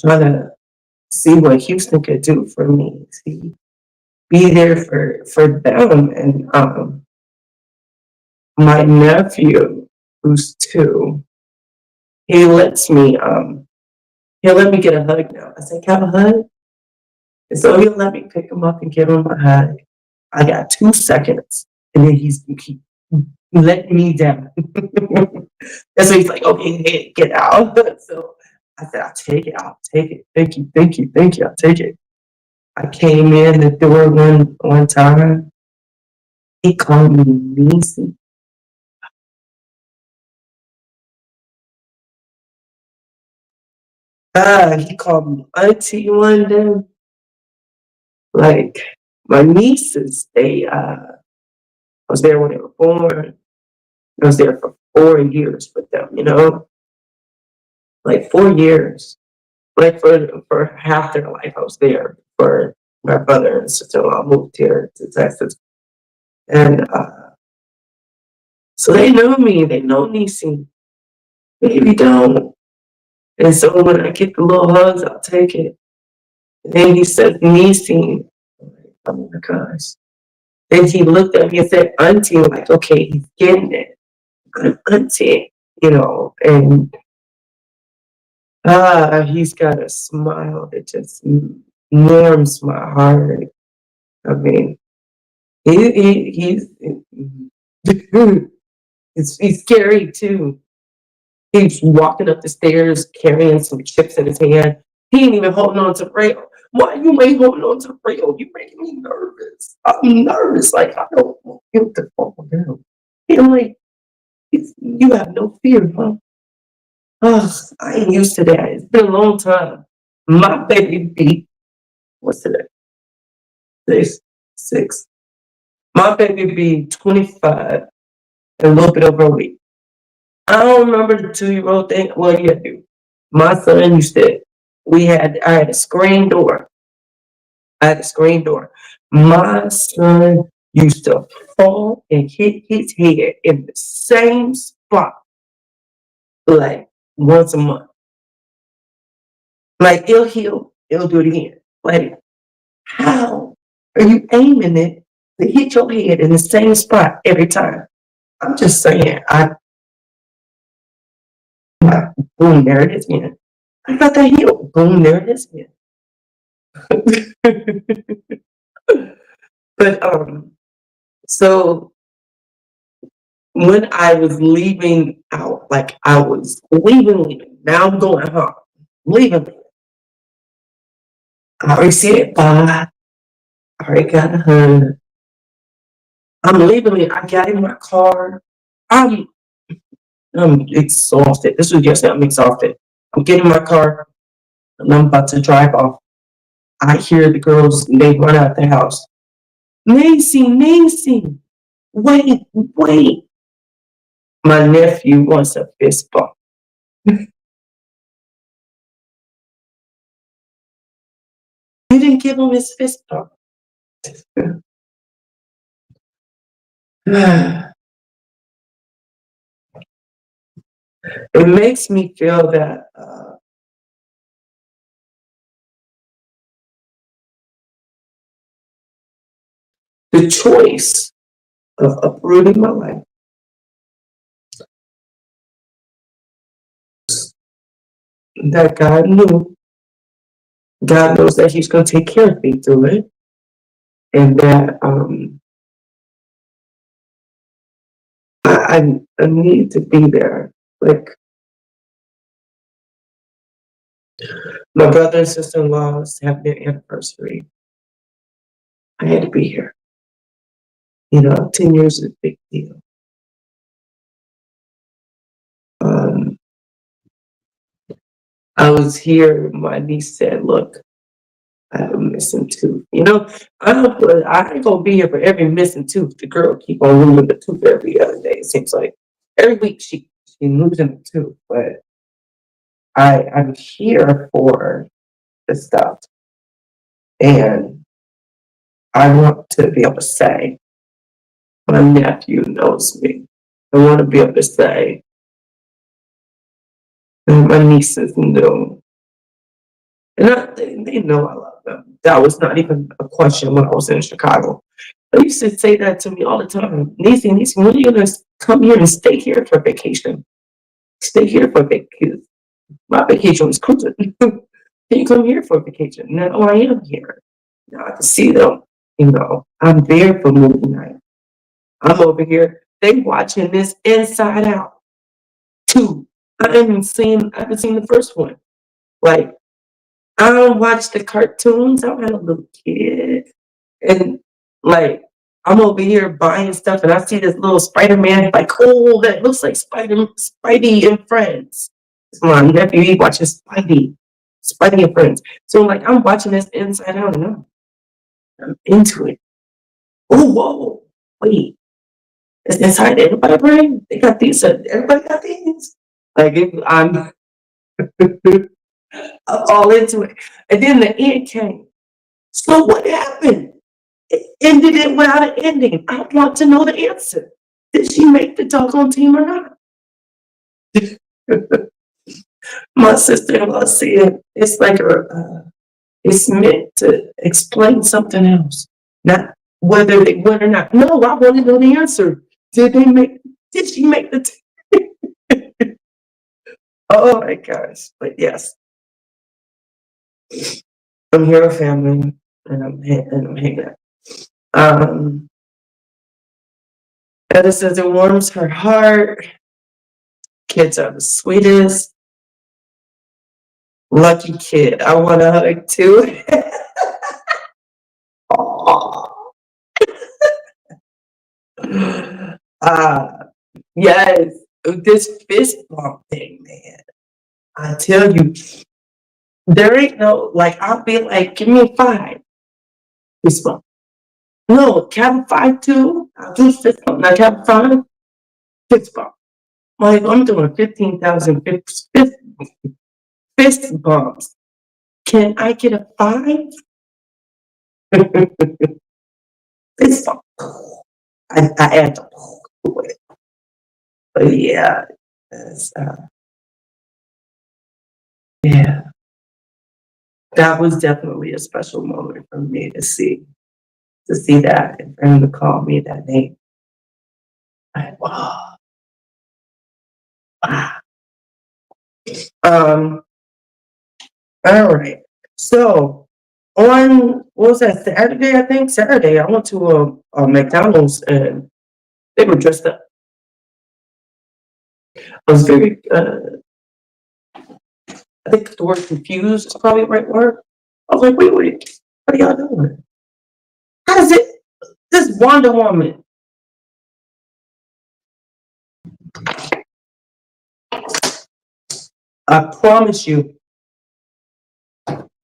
Trying to see what Houston could do for me. See, be there for them. And my nephew, who's 2, he lets me he'll let me get a hug now. I said, "Can I have a hug?" And so he'll let me pick him up and give him a hug. I got 2 seconds, and then he let me down. And so he's like, "Okay, hey, get out." So I said, "I'll take it. I'll take it. Thank you, thank you, thank you. I'll take it." I came in the door one time. He called me Niecy. He called me Auntie one day. Like my nieces, I was there when they were born. I was there for 4 years with them. Like 4 years. Like for half their life, I was there for my brother and sister-in-law moved here to Texas, and so they know me. They know Niecy. Maybe don't. And so when I get the little hugs, I'll take it. And then he said Niecy. Oh my gosh. Then he looked at me and said Auntie. I'm like, okay, he's getting it. I'm Auntie, and he's got a smile that just warms my heart. I mean, he's He's scary too. He's walking up the stairs carrying some chips in his hand. He ain't even holding on to the rail. Why you ain't holding on to the rail? You making me nervous. I'm nervous. Like I don't want you to fall down. You know, like you have no fear, huh? Oh, I ain't used to that. It's been a long time. My baby be what's today? Six, six. My baby be 25 and a little bit over a week. I don't remember the 2 year old thing. Well, yeah, I do. My son used to. I had a screen door. I had a screen door. My son used to fall and hit his head in the same spot like once a month. Like it'll heal, it'll do it again. Like how are you aiming it to hit your head in the same spot every time? I'm just saying. Boom, there it is again. I got that heel. Boom, there it is again. But so when I was leaving out, like I was leaving. Now I'm going home. Leaving. I already said bye. I already got a hug. I'm leaving. I got in my car. I'm I'm exhausted. This was yesterday. I'm exhausted. I'm getting in my car and I'm about to drive off. I hear the girls, they run out the house. Macy, Macy, wait, wait. My nephew wants a fist bump. You didn't give him his fist bump. It makes me feel that the choice of uprooting my life, that God knows that He's going to take care of me through it, and that I need to be there. Like my brother and sister-in-laws have their anniversary. I had to be here. 10 years is a big deal. Um, I was here. My niece said, "Look, I have a missing tooth." I ain't gonna be here for every missing tooth. The girl keep on losing the tooth every other day. It seems like every week she losing the tooth. But I'm here for the stuff, and I want to be able to say my nephew knows me. I want to be able to say that my nieces know, and they know I love them. That was not even a question when I was in Chicago. They used to say that to me all the time. Niecy, Niecy, when are you gonna come here and stay here for vacation? Stay here for vacation. My vacation was cruising. Can you come here for vacation? Now I am here. Now I can see them. I'm there for movie night. I'm over here. They watching this Inside Out too. I haven't seen the first one. Like I don't watch the cartoons. I'm a little kid. And like I'm over here buying stuff and I see this little Spider-Man, like, oh, that looks like Spidey and Friends. My nephew, he watches Spidey and Friends. So like I'm watching this Inside Out and I'm into it. Oh, whoa, wait. It's inside everybody's brain. They got these, everybody got these. Like I'm all into it. And then the end came. So what happened? It ended it without an ending. I want to know the answer. Did she make the doggone team or not? My sister-in-law said it's meant to explain something else, not whether they win or not. No, I want to know the answer. Did they make? Did she make the team? Oh my gosh! But yes, I'm here with family, and I'm hanging out. Um, Heather says it warms her heart. Kids are the sweetest. Lucky kid. I want a hug too. Aw. Yes, this fist bump thing, man. I tell you, there ain't no like. I'll be like, give me a five fist bump. No, count five too. I'll do fist bump. Now count five fist bump. Like I'm doing 15,000 fist bumps. Can I get a five? Fist bump. I add to it. But yeah, yeah, that was definitely a special moment for me to see that and for him to call me that name. Like, wow. Wow. Um, all right. So on what was that Saturday? I think Saturday. I went to a McDonald's and they were dressed up. I was very. I think the word confused is probably the right word. I was like, wait, what are y'all doing? How does it? This Wonder Woman. I promise you,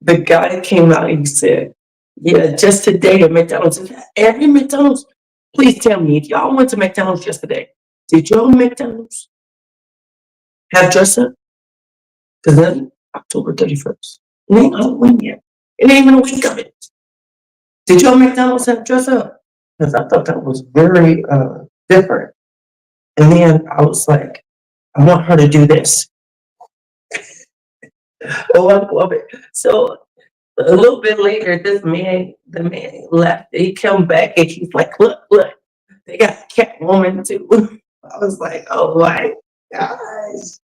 the guy came out and he said, yeah, just today at McDonald's. Every McDonald's, please tell me if y'all went to McDonald's yesterday, did y'all McDonald's have dress up? Because then October 31st. It ain't Halloween yet. It ain't even a week of it. Did y'all McDonald's have dress up? Because I thought that was very different. And then I was like, I want her to do this. Oh, I love it. So a little bit later, the man left. He come back and he's like, look, they got Catwoman too. I was like, oh my gosh,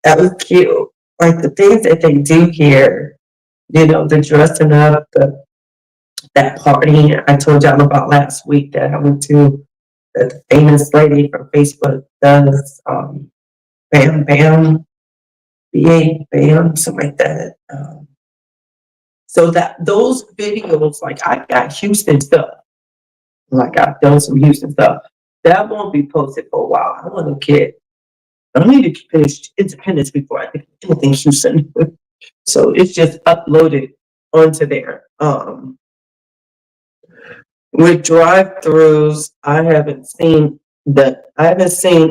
that was cute. Like the things that they do here, the dressing up, that party I told y'all about last week that I went to, that the famous lady from Facebook does, Bam Bam, Bam, something like that. So that those videos, like I got Houston stuff, like I've done some Houston stuff. That won't be posted for a while. I want to get. I need to finish Independence before I think anything Houston. So it's just uploaded onto there. With drive-throughs, I haven't seen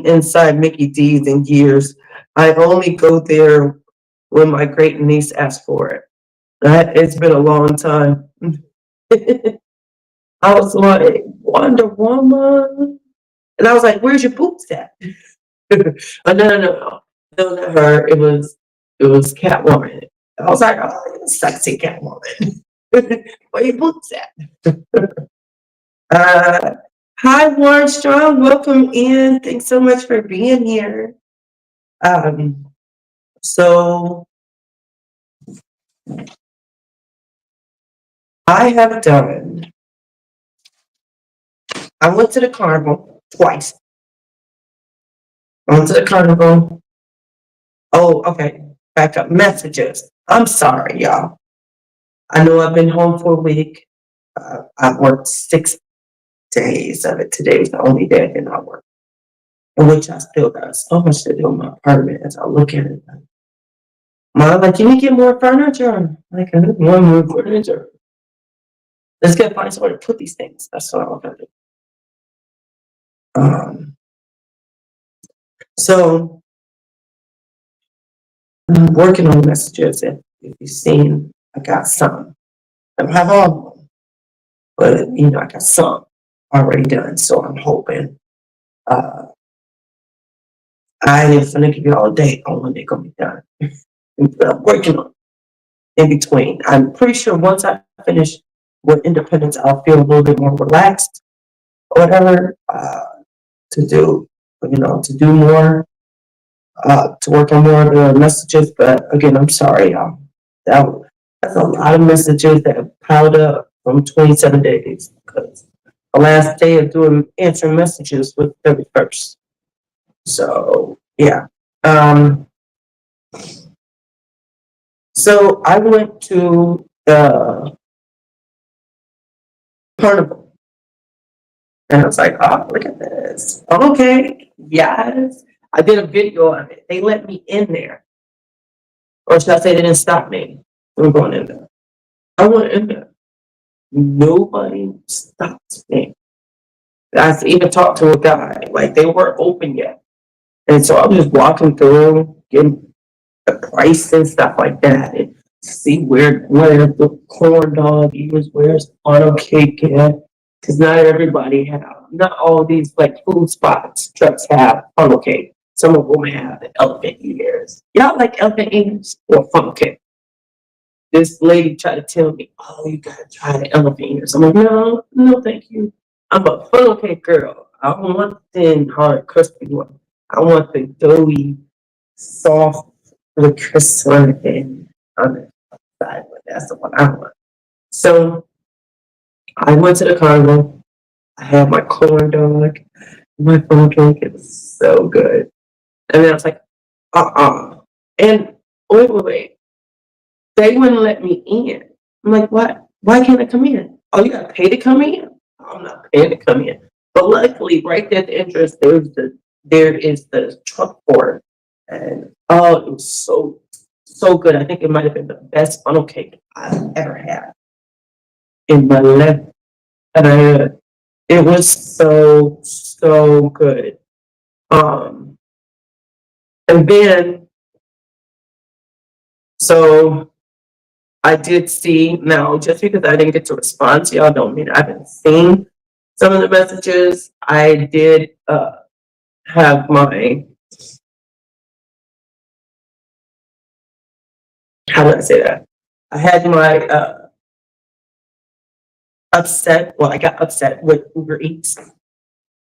inside Mickey D's in years. I only go there when my great niece asks for it. It's been a long time. I was like, Wonder Woman. And I was like, where's your boots at? Oh, no. No, not her. It was Catwoman. I was like, oh, sexy Catwoman. Where your boots at? Uh, hi, Warren Strong. Welcome in. Thanks so much for being here. Um, so I have done. I went to the carnival twice. I went to the carnival. Oh, okay. Back up messages. I'm sorry, y'all. I know I've been home for a week. I've worked 6 days of it. Today's the only day I did not work, in which I still got so much to do in my apartment as I look at it. Mom, like, can you get more furniture? Like, I need more furniture. Let's get find somewhere to put these things. That's what I'm gonna do. So I'm working on messages. If you've seen, I got some. I don't have all of them, but I got some already done. So I'm hoping. I am gonna give you all a date on when they're gonna be done. I'm working on in between. I'm pretty sure once I finish with Independence, I'll feel a little bit more relaxed or whatever to do, to do more, to work on more of the messages. But again, I'm sorry, y'all. That's a lot of messages that have piled up from 27 days because the last day of doing answering messages was 31st. So yeah. So I went to the carnival and I was like, oh, look at this. Okay, yes. I did a video of it. They let me in there. Or should I say they didn't stop me from going in there? I went in there. Nobody stopped me. I even talked to a guy, like they weren't open yet. And so I was just walking through, getting the price and stuff like that, and see where the corn dog is, where's funnel cake at. Because not all of these like food spots, trucks have funnel cake. Some of them have the elephant ears. Y'all like elephant ears or funnel cake? This lady tried to tell me, oh, you gotta try the elephant ears. I'm like, no, no, thank you. I'm a funnel cake girl. I don't want the thin, hard, crispy one. I want the doughy, soft, with crisp on the side. That's the one I want. So I went to the carnival. I had my corn dog, my funnel cake. It was so good. And then I was like, And wait. They wouldn't let me in. I'm like, what? Why can't I come in? Oh, you gotta pay to come in? I'm not paying to come in. But luckily, right there at the entrance, there is the truck for it. And oh, it was so good. I think it might have been the best funnel cake I've ever had in my life. And it was so good. Um, and then so I did see now, just because I didn't get to respond to y'all, don't mean I haven't seen some of the messages. I did have my, how do I say that? I had my I got upset with Uber Eats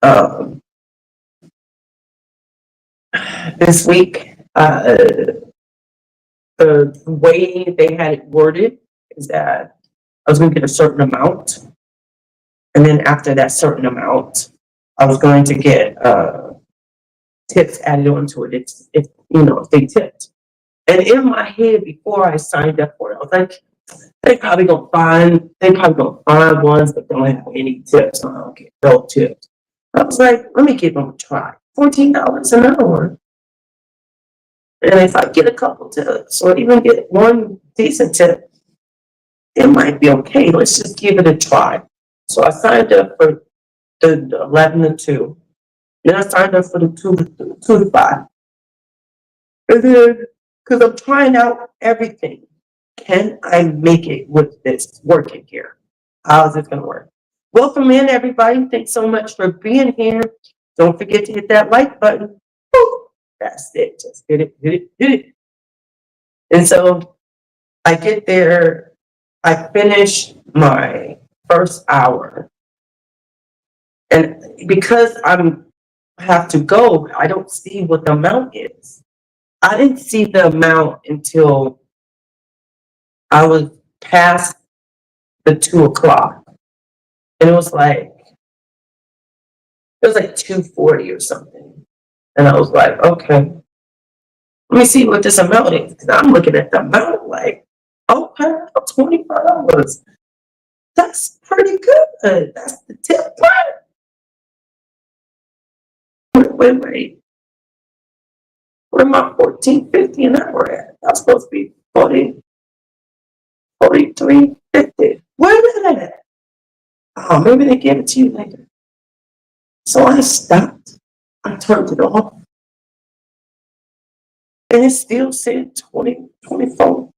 um, this week. The way they had it worded is that I was going to get a certain amount. And then after that certain amount, I was going to get tips added onto it if they tipped. And in my head, before I signed up for it, I was like, they probably gonna find ones that don't have any tips. So I don't get no tips. I was like, let me give them a try. $14 an hour. And if I get a couple tips or even get one decent tip, it might be okay. Let's just give it a try. So I signed up for the 11 to 2. Then I signed up for the 2 to 5. And then, because I'm trying out everything, can I make it with this working here? How is it going to work? Welcome in, everybody. Thanks so much for being here. Don't forget to hit that like button. Boop. That's it. Just hit it. And so I get there. I finish my first hour. And because I have to go, I don't see what the amount is. I didn't see the amount until I was past the 2 o'clock. And it was like 240 or something. And I was like, okay, let me see what this amount is. Because I'm looking at the amount like, okay, $25. That's pretty good. That's the tip part. Wait. Where my $14.50 an hour at? That's supposed to be 43.50. Where is that at? Oh, maybe they gave it to you later. So I stopped. I turned it off. And it still said $24.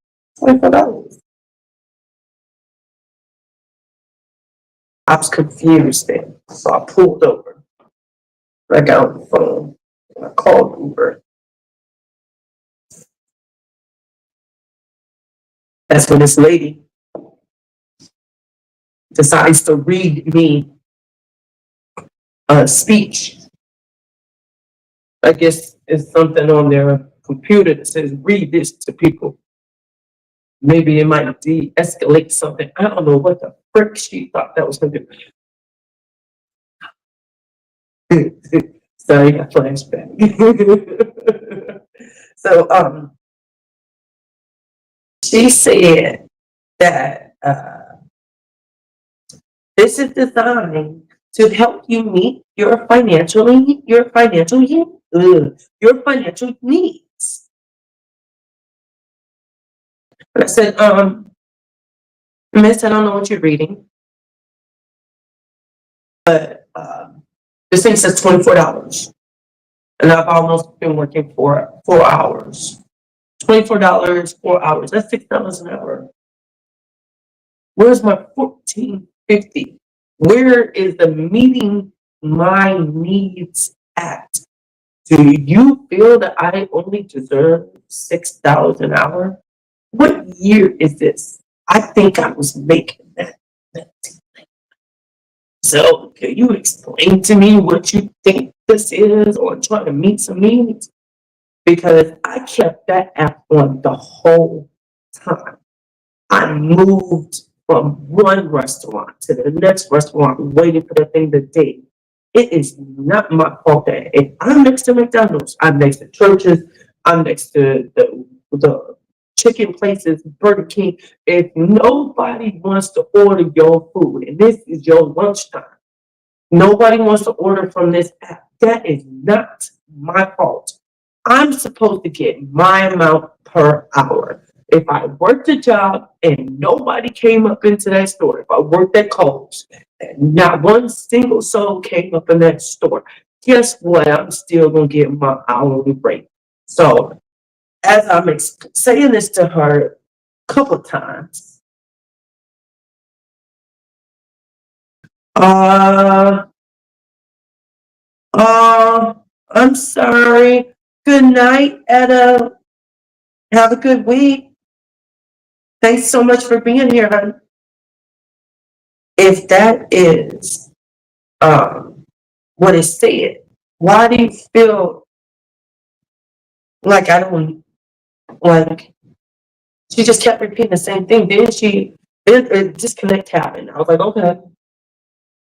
I was confused then. So I pulled over. I got on the phone. And I called Uber. That's when this lady decides to read me a speech. I guess it's something on their computer that says, read this to people. Maybe it might de-escalate something. I don't know what the frick she thought that was going to do. Sorry, I flashback. So, she said that this is designed to help you meet your your financial needs. And I said, Miss, I don't know what you're reading, but this thing says $24, and I've almost been working for 4 hours. $24, 4 hours. That's $6 an hour. Where's my 14.50? Where is the meeting my needs at? Do you feel that I only deserve $6 an hour? What year is this? I think I was making that. So, can you explain to me what you think this is, or trying to meet some needs? Because I kept that app on the whole time. I moved from one restaurant to the next restaurant, waiting for the thing to date. It is not my fault that if I'm next to McDonald's, I'm next to churches, I'm next to the chicken places, Burger King. If nobody wants to order your food and this is your lunchtime, nobody wants to order from this app. That is not my fault. I'm supposed to get my amount per hour. If I worked a job and nobody came up into that store, if I worked at Kohl's and not one single soul came up in that store, guess what? I'm still going to get my hourly rate. So, as I'm saying this to her a couple times, uh, I'm sorry. Good night, Etta. Have a good week. Thanks so much for being here, hon. If that is what is said, why do you feel like I don't like? She just kept repeating the same thing. Then it disconnect happened. I was like, okay,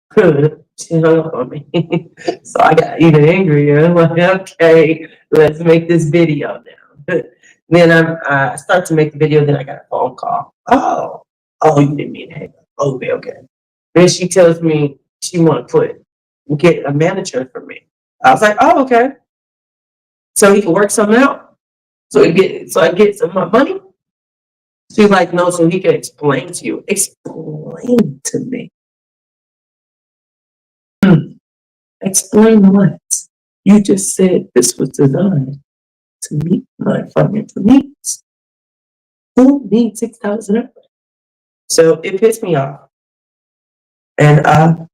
good. She hung up on me, so I got even angrier. I'm like, okay, let's make this video now. Then I start to make the video. Then I got a phone call. Oh, you didn't mean to hang up. Okay, okay. Then she tells me she want to get a manager for me. I was like, oh, okay. So he can work something out. So I get some of my money. She's like, no, so he can explain to you. Explain to me. Explain what? You just said this was designed to meet my financial needs. Who needs $6 an hour? So it pissed me off. And I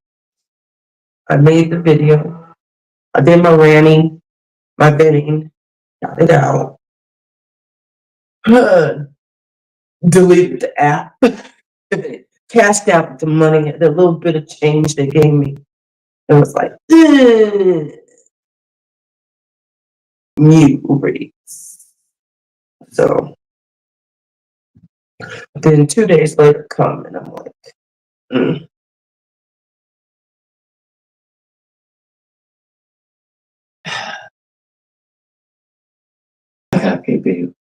made the video. I did my ranting, my venting, got it out. Deleted the app. Cashed out the money, the little bit of change they gave me. It was like, mute reads. So then 2 days later come and I'm like, I gotta pay bills.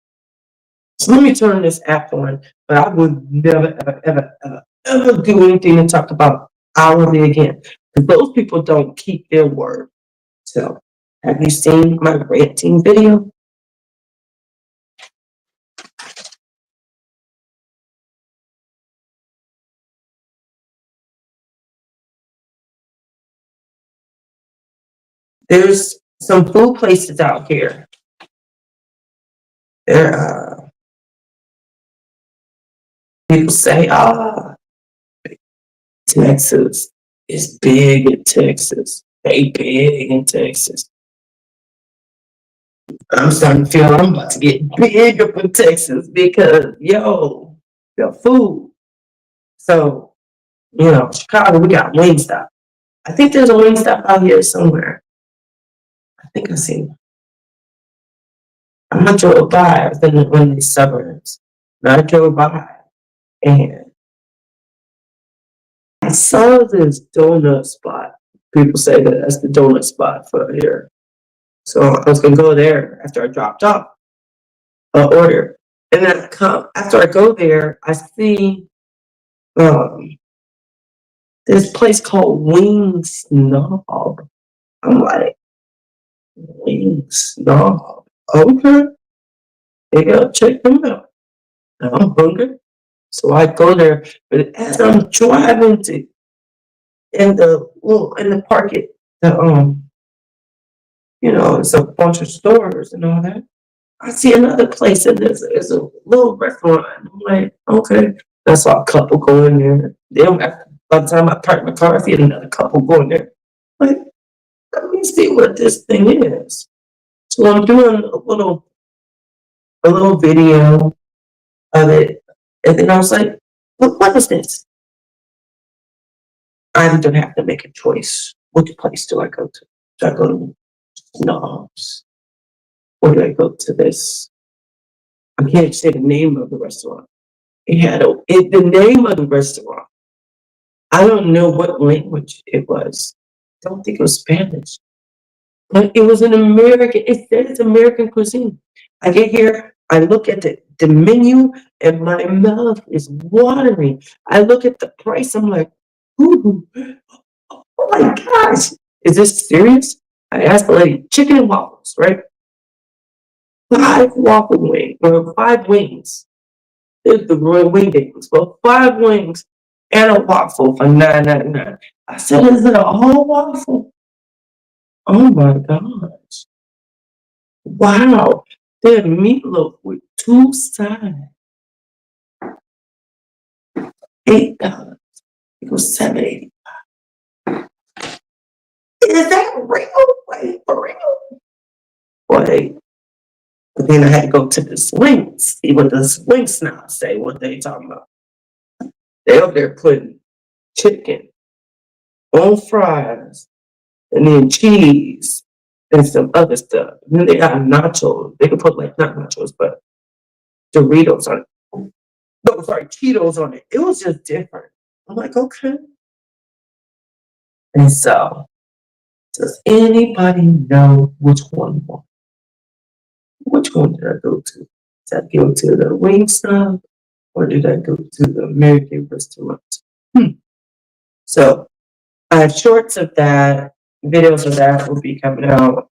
So let me turn this app on, but I would never, ever do anything to talk about hourly again. Because those people don't keep their word. So have you seen my ranting video? There's some food places out here. There, people say, Texas is big in Texas. They big in Texas. I'm starting to feel I'm about to get big up in Texas because, yo, the food. So, Chicago, we got Wingstop. I think there's a Wingstop out here somewhere. I think I see. I'm not drove by. I was in one of these suburbs. And I drove by and I saw this donut spot People say that that's the donut spot for here. So I was gonna go there after I dropped off an order. And then after I go there, I see um, this place called Wings Knob. I'm like, Wings Knob. Okay, maybe I'll check them out. I'm hungry. So I go there, but as I'm driving to in the parking, the it's a bunch of stores and all that. I see another place and there's a little restaurant. I'm like, okay, I saw a couple going there. They don't have, by the time I park my car, I see another couple going there. Like, let me see what this thing is. So I'm doing a little video of it, and then I was like, what is this? I'm gonna have to make a choice. Which place do I go to? Do I go to Knobs? Or do I go to this? I can't say the name of the restaurant. The name of the restaurant. I don't know what language it was. I don't think it was Spanish. But it was an American, it said it's American cuisine. I get here, I look at the menu, and my mouth is watering. I look at the price, I'm like, ooh, oh my gosh, is this serious? I asked the lady, chicken and waffles, right? 5 wings. There's the Royal Wingdings. Well, 5 wings and a waffle for $9.99. I said, is it a whole waffle? Oh my gosh. Wow. They had meatloaf with 2 sides. $8. It was $7.80. Is that real? Wait, for real? Wait. But then I had to go to the swings. See what the swing snobs say, what they talking about. They up there putting chicken on fries and then cheese and some other stuff. And then they got nachos. They could put like not nachos, but Doritos on it. No, sorry, Cheetos on it. It was just different. I'm like, okay. And so, does anybody know which one? Which one did I go to? Did I go to the Wingstop or did I go to the American restaurant? So I have shorts of that, videos of that will be coming out.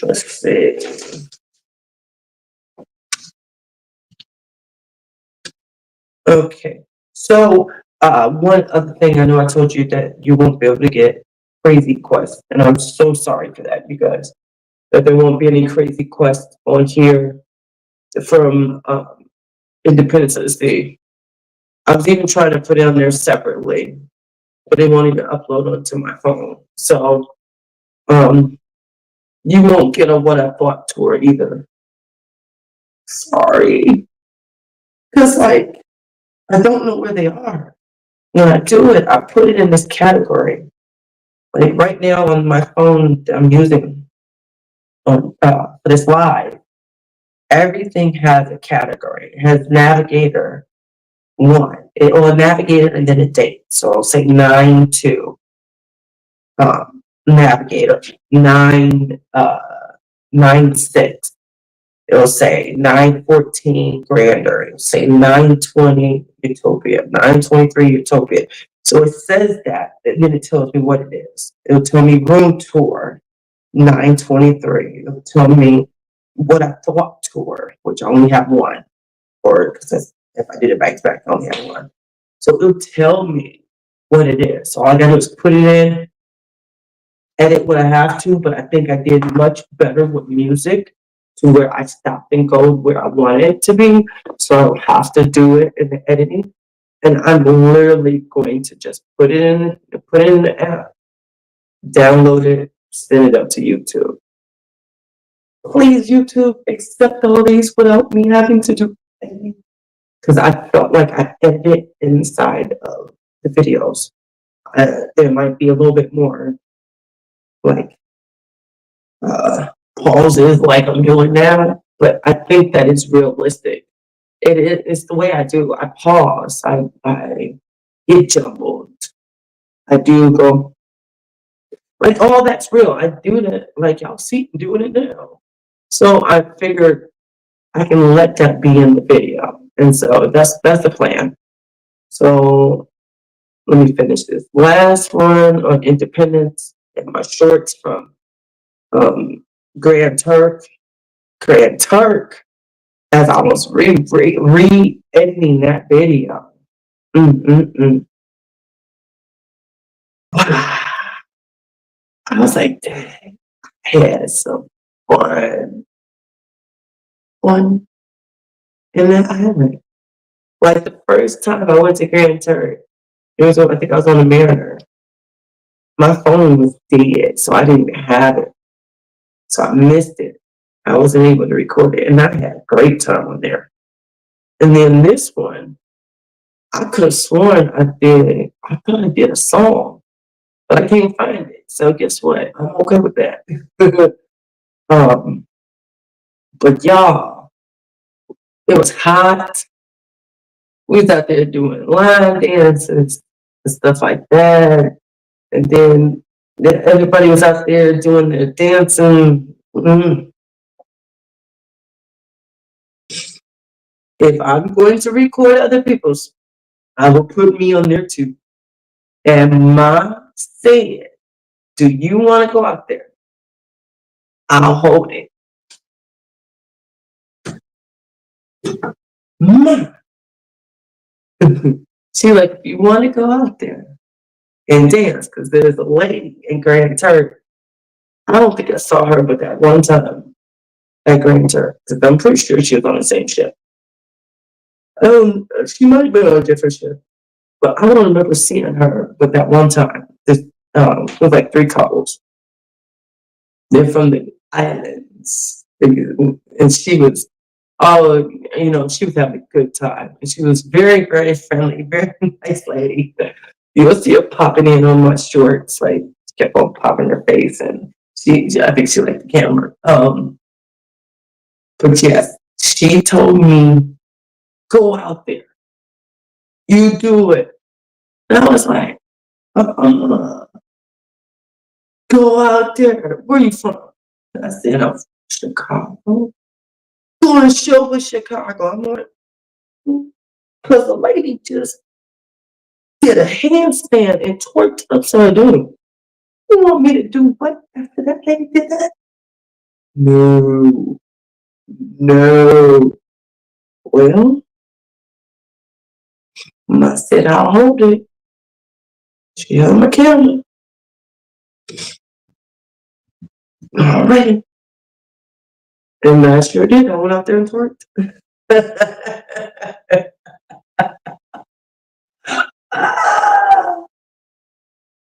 Let's see. Okay. So one other thing, I know I told you that you won't be able to get crazy quests, and I'm so sorry for that, you guys. That there won't be any crazy quests on here from Independence of the Day. I was even trying to put it on there separately, but they won't even upload onto my phone. So you won't get a what I thought tour either. Sorry. Because like I don't know where they are. When I do it, I put it in this category. Like right now on my phone that I'm using for this live, everything has a category. It has Navigator 1. It will Navigator and then a date. So I'll say 9/2. Navigator 9/6. It'll say 9/14 Grander. It'll say 9/20 Utopia, 9/23 Utopia. So it says that, and then it tells me what it is. It'll tell me room tour 9/23. It'll tell me what I thought tour, which I only have one, or because if I did it back to back, I only have one. So it'll tell me what it is. So all I gotta do is put it in, edit what I have to, but I think I did much better with music to where I stopped and go where I want it to be. So I don't have to do it in the editing. And I'm literally going to just put it in the app, download it, send it up to YouTube. Please, YouTube, accept all these without me having to do anything. Because I felt like I edited inside of the videos. There might be a little bit more like pauses like I'm doing now, but I think that it's realistic. It's the way I do. I pause. I get jumbled. I do go, like, all that's real. I do that, like y'all see, doing it now. So I figured I can let that be in the video. And so that's the plan. So let me finish this. Last one on Independence and my shorts from um, Grand Turk. Grand Turk, as I was re-editing that video. Mm-mm-mm. I was like, dang, I had some fun. Fun in that island. Like the first time I went to Grand Turk, it was I think I was on the Mariner. My phone was dead, so I didn't have it. So I missed it. I wasn't able to record it, and I had a great time on there. And then this one, I could have sworn I thought I did a song, but I can't find it. So guess what? I'm okay with that. um, but y'all, it was hot. We was out there doing line dances and stuff like that. And then everybody was out there doing their dancing. If I'm going to record other people's, I will put me on there too. And Ma said, do you want to go out there? I'll hold it. Ma. She like, if you want to go out there and dance, because there's a lady in Grand Turk. I don't think I saw her but that one time at Grand Turk, because I'm pretty sure she was on the same ship. She might have been on a different ship, but I don't remember seeing her but that one time. It was like three couples. They're from the islands. And she was she was having a good time. And she was very, very friendly, very nice lady. You'll see her popping in on my shorts, like she kept on popping her face, and I think she liked the camera. But yes, she told me, go out there. You do it. And I was like, uh-uh. Go out there. Where are you from? And I said, I'm from Chicago. Go and show with Chicago. I'm like, because the lady just did a handstand and twerked upside down. You want me to do what after that lady did that? No, no. Well, I said, I'll hold it. She held my camera. All right. And I sure did. I went out there and twerked.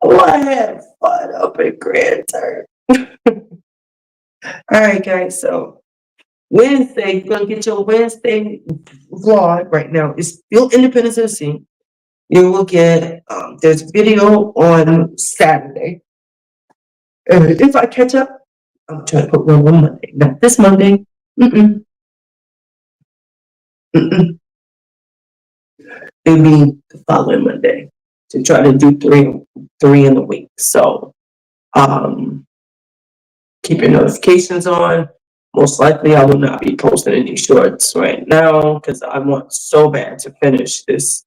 Oh, I had fun up in Grand Turk. All right, guys. So Wednesday, you're gonna get your Wednesday vlog right now. It's still Independence Tennessee. You will get there's a video on Saturday. And if I catch up, I'm trying to put one on Monday. Not this Monday. Mm-mm. Mm-mm. Maybe the following Monday to try to do three in the week. So keep your notifications on. Most likely, I will not be posting any shorts right now because I want so bad to finish this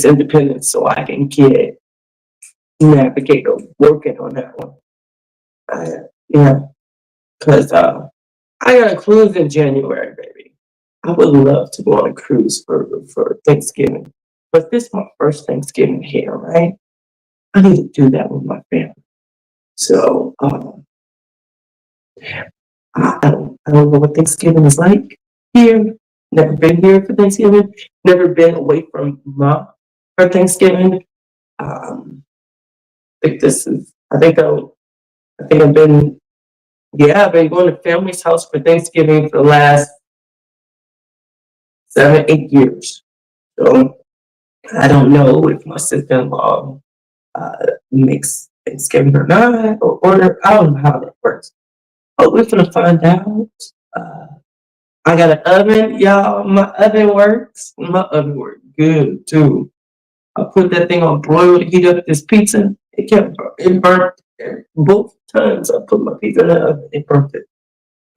independence so I can get Navigator working on that one. Yeah, because I got a cruise in January, baby. I would love to go on a cruise for Thanksgiving, but this is my first Thanksgiving here, right? I need to do that with my family. So I don't know what Thanksgiving is like here. Never been here for Thanksgiving. Never been away from mom for Thanksgiving. I think this is. I think I've been. Yeah, I've been going to family's house for Thanksgiving for the last 7, 8 years. So I don't know if my sister-in-law makes Thanksgiving or not, or order. I don't know how that works. But we're gonna find out. Uh, I got an oven, y'all. My oven works. My oven works good too. I put that thing on broil to heat up this pizza. It burnt both times I put my pizza in the oven. It burnt it.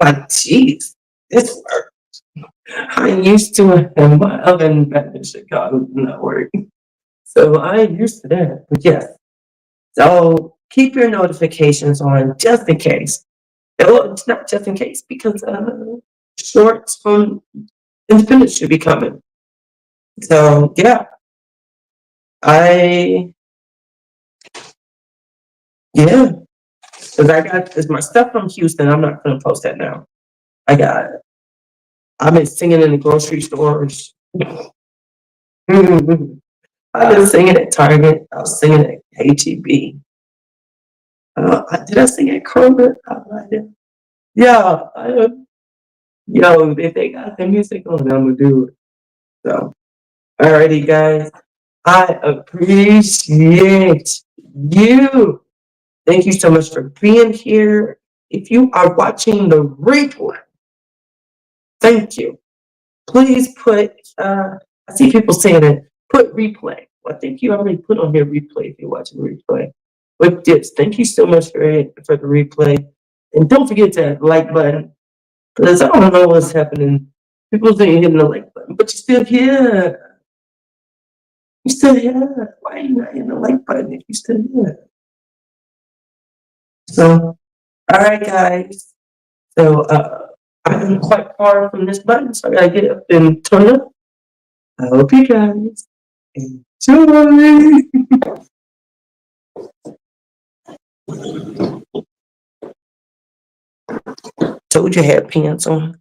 Like, geez, this worked. I'm used to it, and my oven back in Chicago not working. So I ain't used to that. But yes, so keep your notifications on just in case. Well, it's not just in case because shorts from Independence should be coming. So yeah, I yeah, because I got because my stuff from Houston. I'm not gonna post that now. I got. I've been singing in the grocery stores. I've been singing at Target. I was singing at HEB. Did I sing at Kroger? I did. Yeah, yo, if they got the music on, I'm gonna do it. So, alrighty, guys. I appreciate you. Thank you so much for being here. If you are watching the replay, thank you. Please put, I see people saying it, put replay. Well, I think you already put on here replay if you're watching the replay. But yes, thank you so much for the replay. And don't forget that like button, because I don't know what's happening. People think you're hitting the like button, but you're still here. You're still here. Why are you not hitting the like button if you're still here? So, all right, guys. So, I'm quite far from this button, so I gotta get up and turn it up. I hope you guys enjoy. Told you I had pants on.